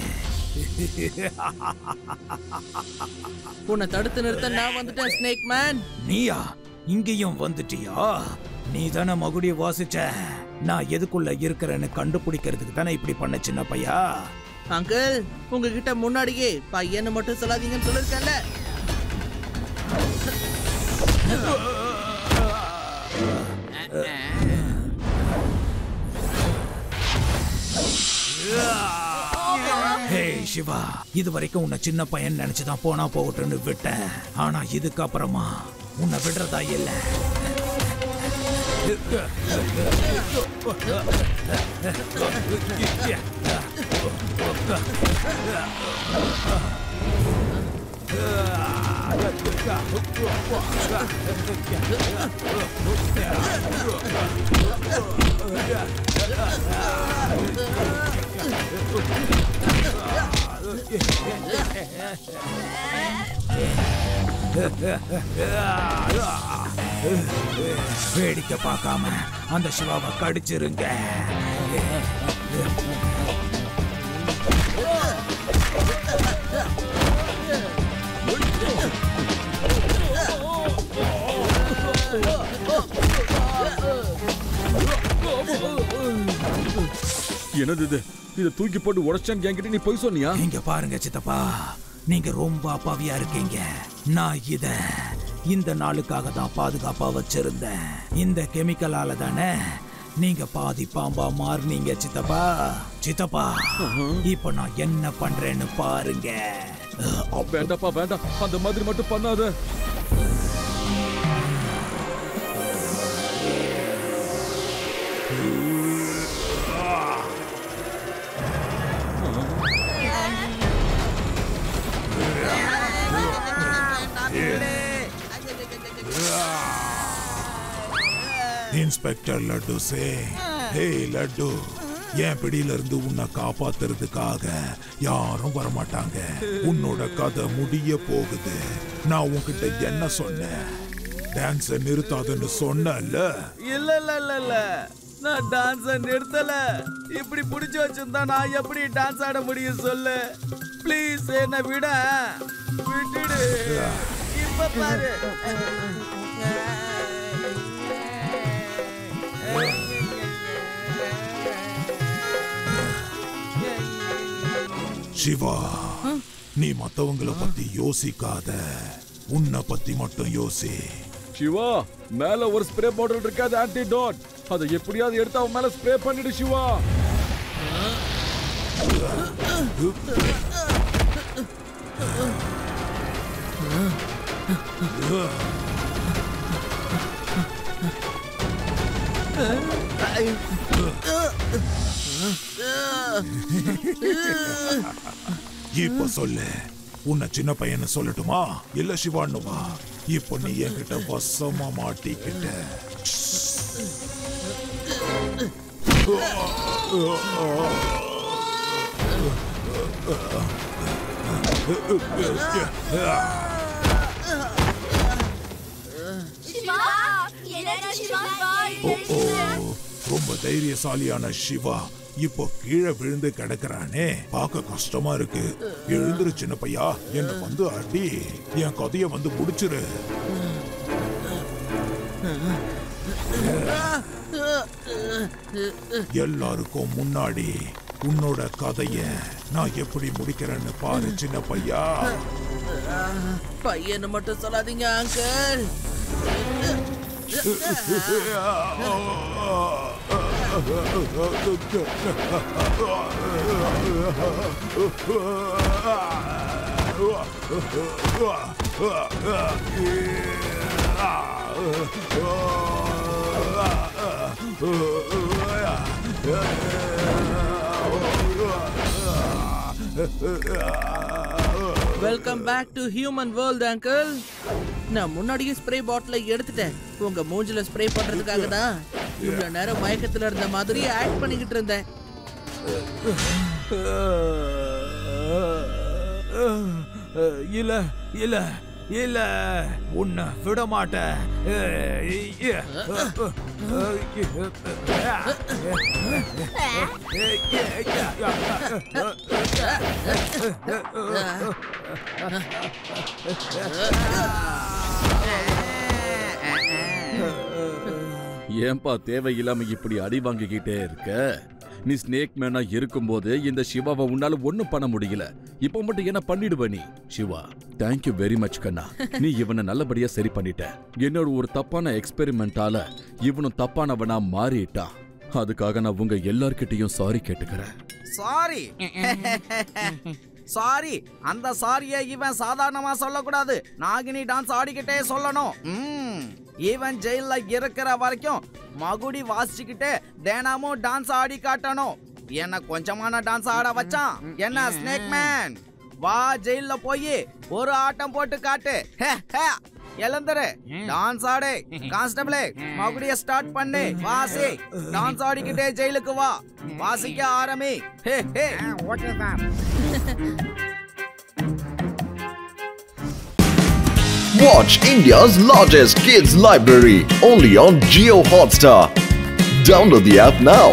S6: உன்னை தடுத்து நிறுத்த நான் வந்துட்டேன் ஸ்னேக் மேன்.
S11: நீயா இங்கேயும் வந்துட்டியா? நீ தானே மகுடி வாசிச்ச. நான் எதுக்குள்ள இருக்கிறேன்னு கண்டுபிடிக்கிறதுக்கு தானே இப்படி பண்ண சின்ன பையா.
S6: அங்கிள், உங்ககிட்ட முன்னாடியே பையனை மட்டும் சொல்லாதீங்கன்னு சொல்லிருக்கேன்ல.
S11: ஹே சிவா, இது வரைக்கும் உன்னை சின்ன பையன் நினைச்சுதான் போனா போகட்டும்னு விட்டேன். ஆனா இதுக்கப்புறமா உன்னை விடுறதா இல்லை. வேடிக்கை பார்க்காம அந்த சிவாவை கடிச்சிருங்க.
S12: என்னது இது? இதை தூக்கி போட்டு உடைச்சான்னு என்கிட்ட நீ போய் சொன்னியா?
S11: இங்க பாருங்க சித்தப்பா, நீங்க ரொம்ப அப்பாவியா இருக்கீங்க. நான் இந்த நாளுக்காக தான் பாதுகாப்பா வச்சிருந்தேன். இந்த கெமிக்கலால தானே நீங்க பாதி பாம்பா மாறுனீங்க சித்தப்பா. சித்தப்பா, இப்ப நான் என்ன பண்றேன்னு பாருங்க.
S12: வேண்டாப்பா வேண்டாம், அந்த மாதிரி மட்டும் பண்ணாத.
S13: இன்ஸ்பெக்டர் லட்டு சிங், ஹே லட்டு, என் பிடியில இருந்து உன்னை காப்பாத்துறதுக்காக யாரும் வரமாட்டாங்க. உன்னோட கதை முடிய போகுது. நான் உன்கிட்ட என்ன சொன்னேன்? டான்ஸ நிறுத்தாதன்னு சொன்னல.
S1: இல்ல இல்ல இல்ல இல்ல, நான் டான்ஸ நிறுத்தல. இப்படி புடிச்சு வச்சிருந்தா நான் எப்படி டான்ஸ் ஆட முடியும் சொல்லு? ப்ளீஸ் என்ன விட, விட்டுடு. இப்ப பாரு.
S13: சிவா, நீ மத்தவங்களை பத்தி யோசிக்காத, உன்னை பத்தி மட்டும் யோசி.
S12: சிவா, மேல ஒரு ஸ்ப்ரே பாட்டில் இருக்காது, ஆன்டிடாட். அதை எப்படியாவது எடுத்து அவன் மேல ஸ்ப்ரே பண்ணிடு சிவா.
S13: இப்ப சொல்லு, உன்னை சின்ன பையனை சொல்லட்டுமா இல்ல சிவானுவா? இப்ப நீ என்கிட்ட வசமா மாட்டிக்கிட்ட.
S3: சிவா, என்னடா சிவா?
S13: நம்ம தைரியசாலியான சிவா இப்போ கீழே விழுந்து கிடக்குறானே, பார்க்க கஷ்டமா இருக்கு. எழுந்துரு சின்ன பையா, என்ன வந்து அடி, என் கதைய வந்து முடிச்சிரு. எல்லாருக்கும் முன்னாடி உன்னோட கதைய நான் எப்படி முடிக்கிறேன்னு பாரு சின்ன பையா.
S6: பையனை மட்டும் சொல்லாதீங்க uncle. Welcome back to human world uncle. நான் முன்னாடியே ஸ்ப்ரே பாட்டிலை எடுத்துட்டேன். உங்க மூஞ்சில ஸ்ப்ரே பண்றதுக்காக தான் இவ்வளவு நேரம் மயக்கத்துல இருந்த மாதிரி ஆக்ட் பண்ணிக்கிட்டு இருந்தேன்.
S11: இல்ல இல்ல இல்ல, உன்னை விட மாட்டேன்.
S12: ஏன்பா தேவையில்லாம இப்படி அடி வாங்கிக்கிட்டே இருக்க? நீ ஸ்னேக் மேனா இருக்கும்போது இந்த சிவாவை உன்னால ஒண்ணும் பண்ண முடியல. இப்ப மட்டும் என்ன பண்ணிடுவ நீ? சிவா, தேங்க்யூ வெரி மச் கண்ணா. நீ இவனை நல்லபடியா சரி பண்ணிட்ட. என்னோட ஒரு தப்பான எக்ஸ்பெரிமெண்டால இவனும் தப்பானவனா மாறிட்டான். அதுக்காக நான் உங்க எல்லார்கிட்டயும் சாரி கேட்டுக்கிறேன்.
S5: சாரி சாரி, அந்த சாரியை இவன் சாதாரணமா சொல்லக்கூடாது. நாகினி டான்ஸ் ஆடிக்கிட்டே சொல்லணும். ஈவன் ஜெயில இருக்கிற வரைக்கும் மகுடி வாசிச்சுக்கிட்டே தினமும் டான்ஸ் ஆடி காட்டணும். என்ன கொஞ்சமான டான்ஸ் ஆட வச்சான். என்ன ஸ்னேக் மேன், வா ஜெயில போய் ஒரு ஆட்டம் போட்டு காட்டு. எழுந்துரு, டான்ஸ் ஆடு. கான்ஸ்டபிளே, மகுடிய ஸ்டார்ட் பண்ணு. வாசி, டான்ஸ் ஆடிக்கிட்டே ஜெயிலுக்கு வா. வாசிக்க ஆரம்பி. Okay sir.
S2: Watch India's largest kids library only on Jio Hotstar. Download the app now.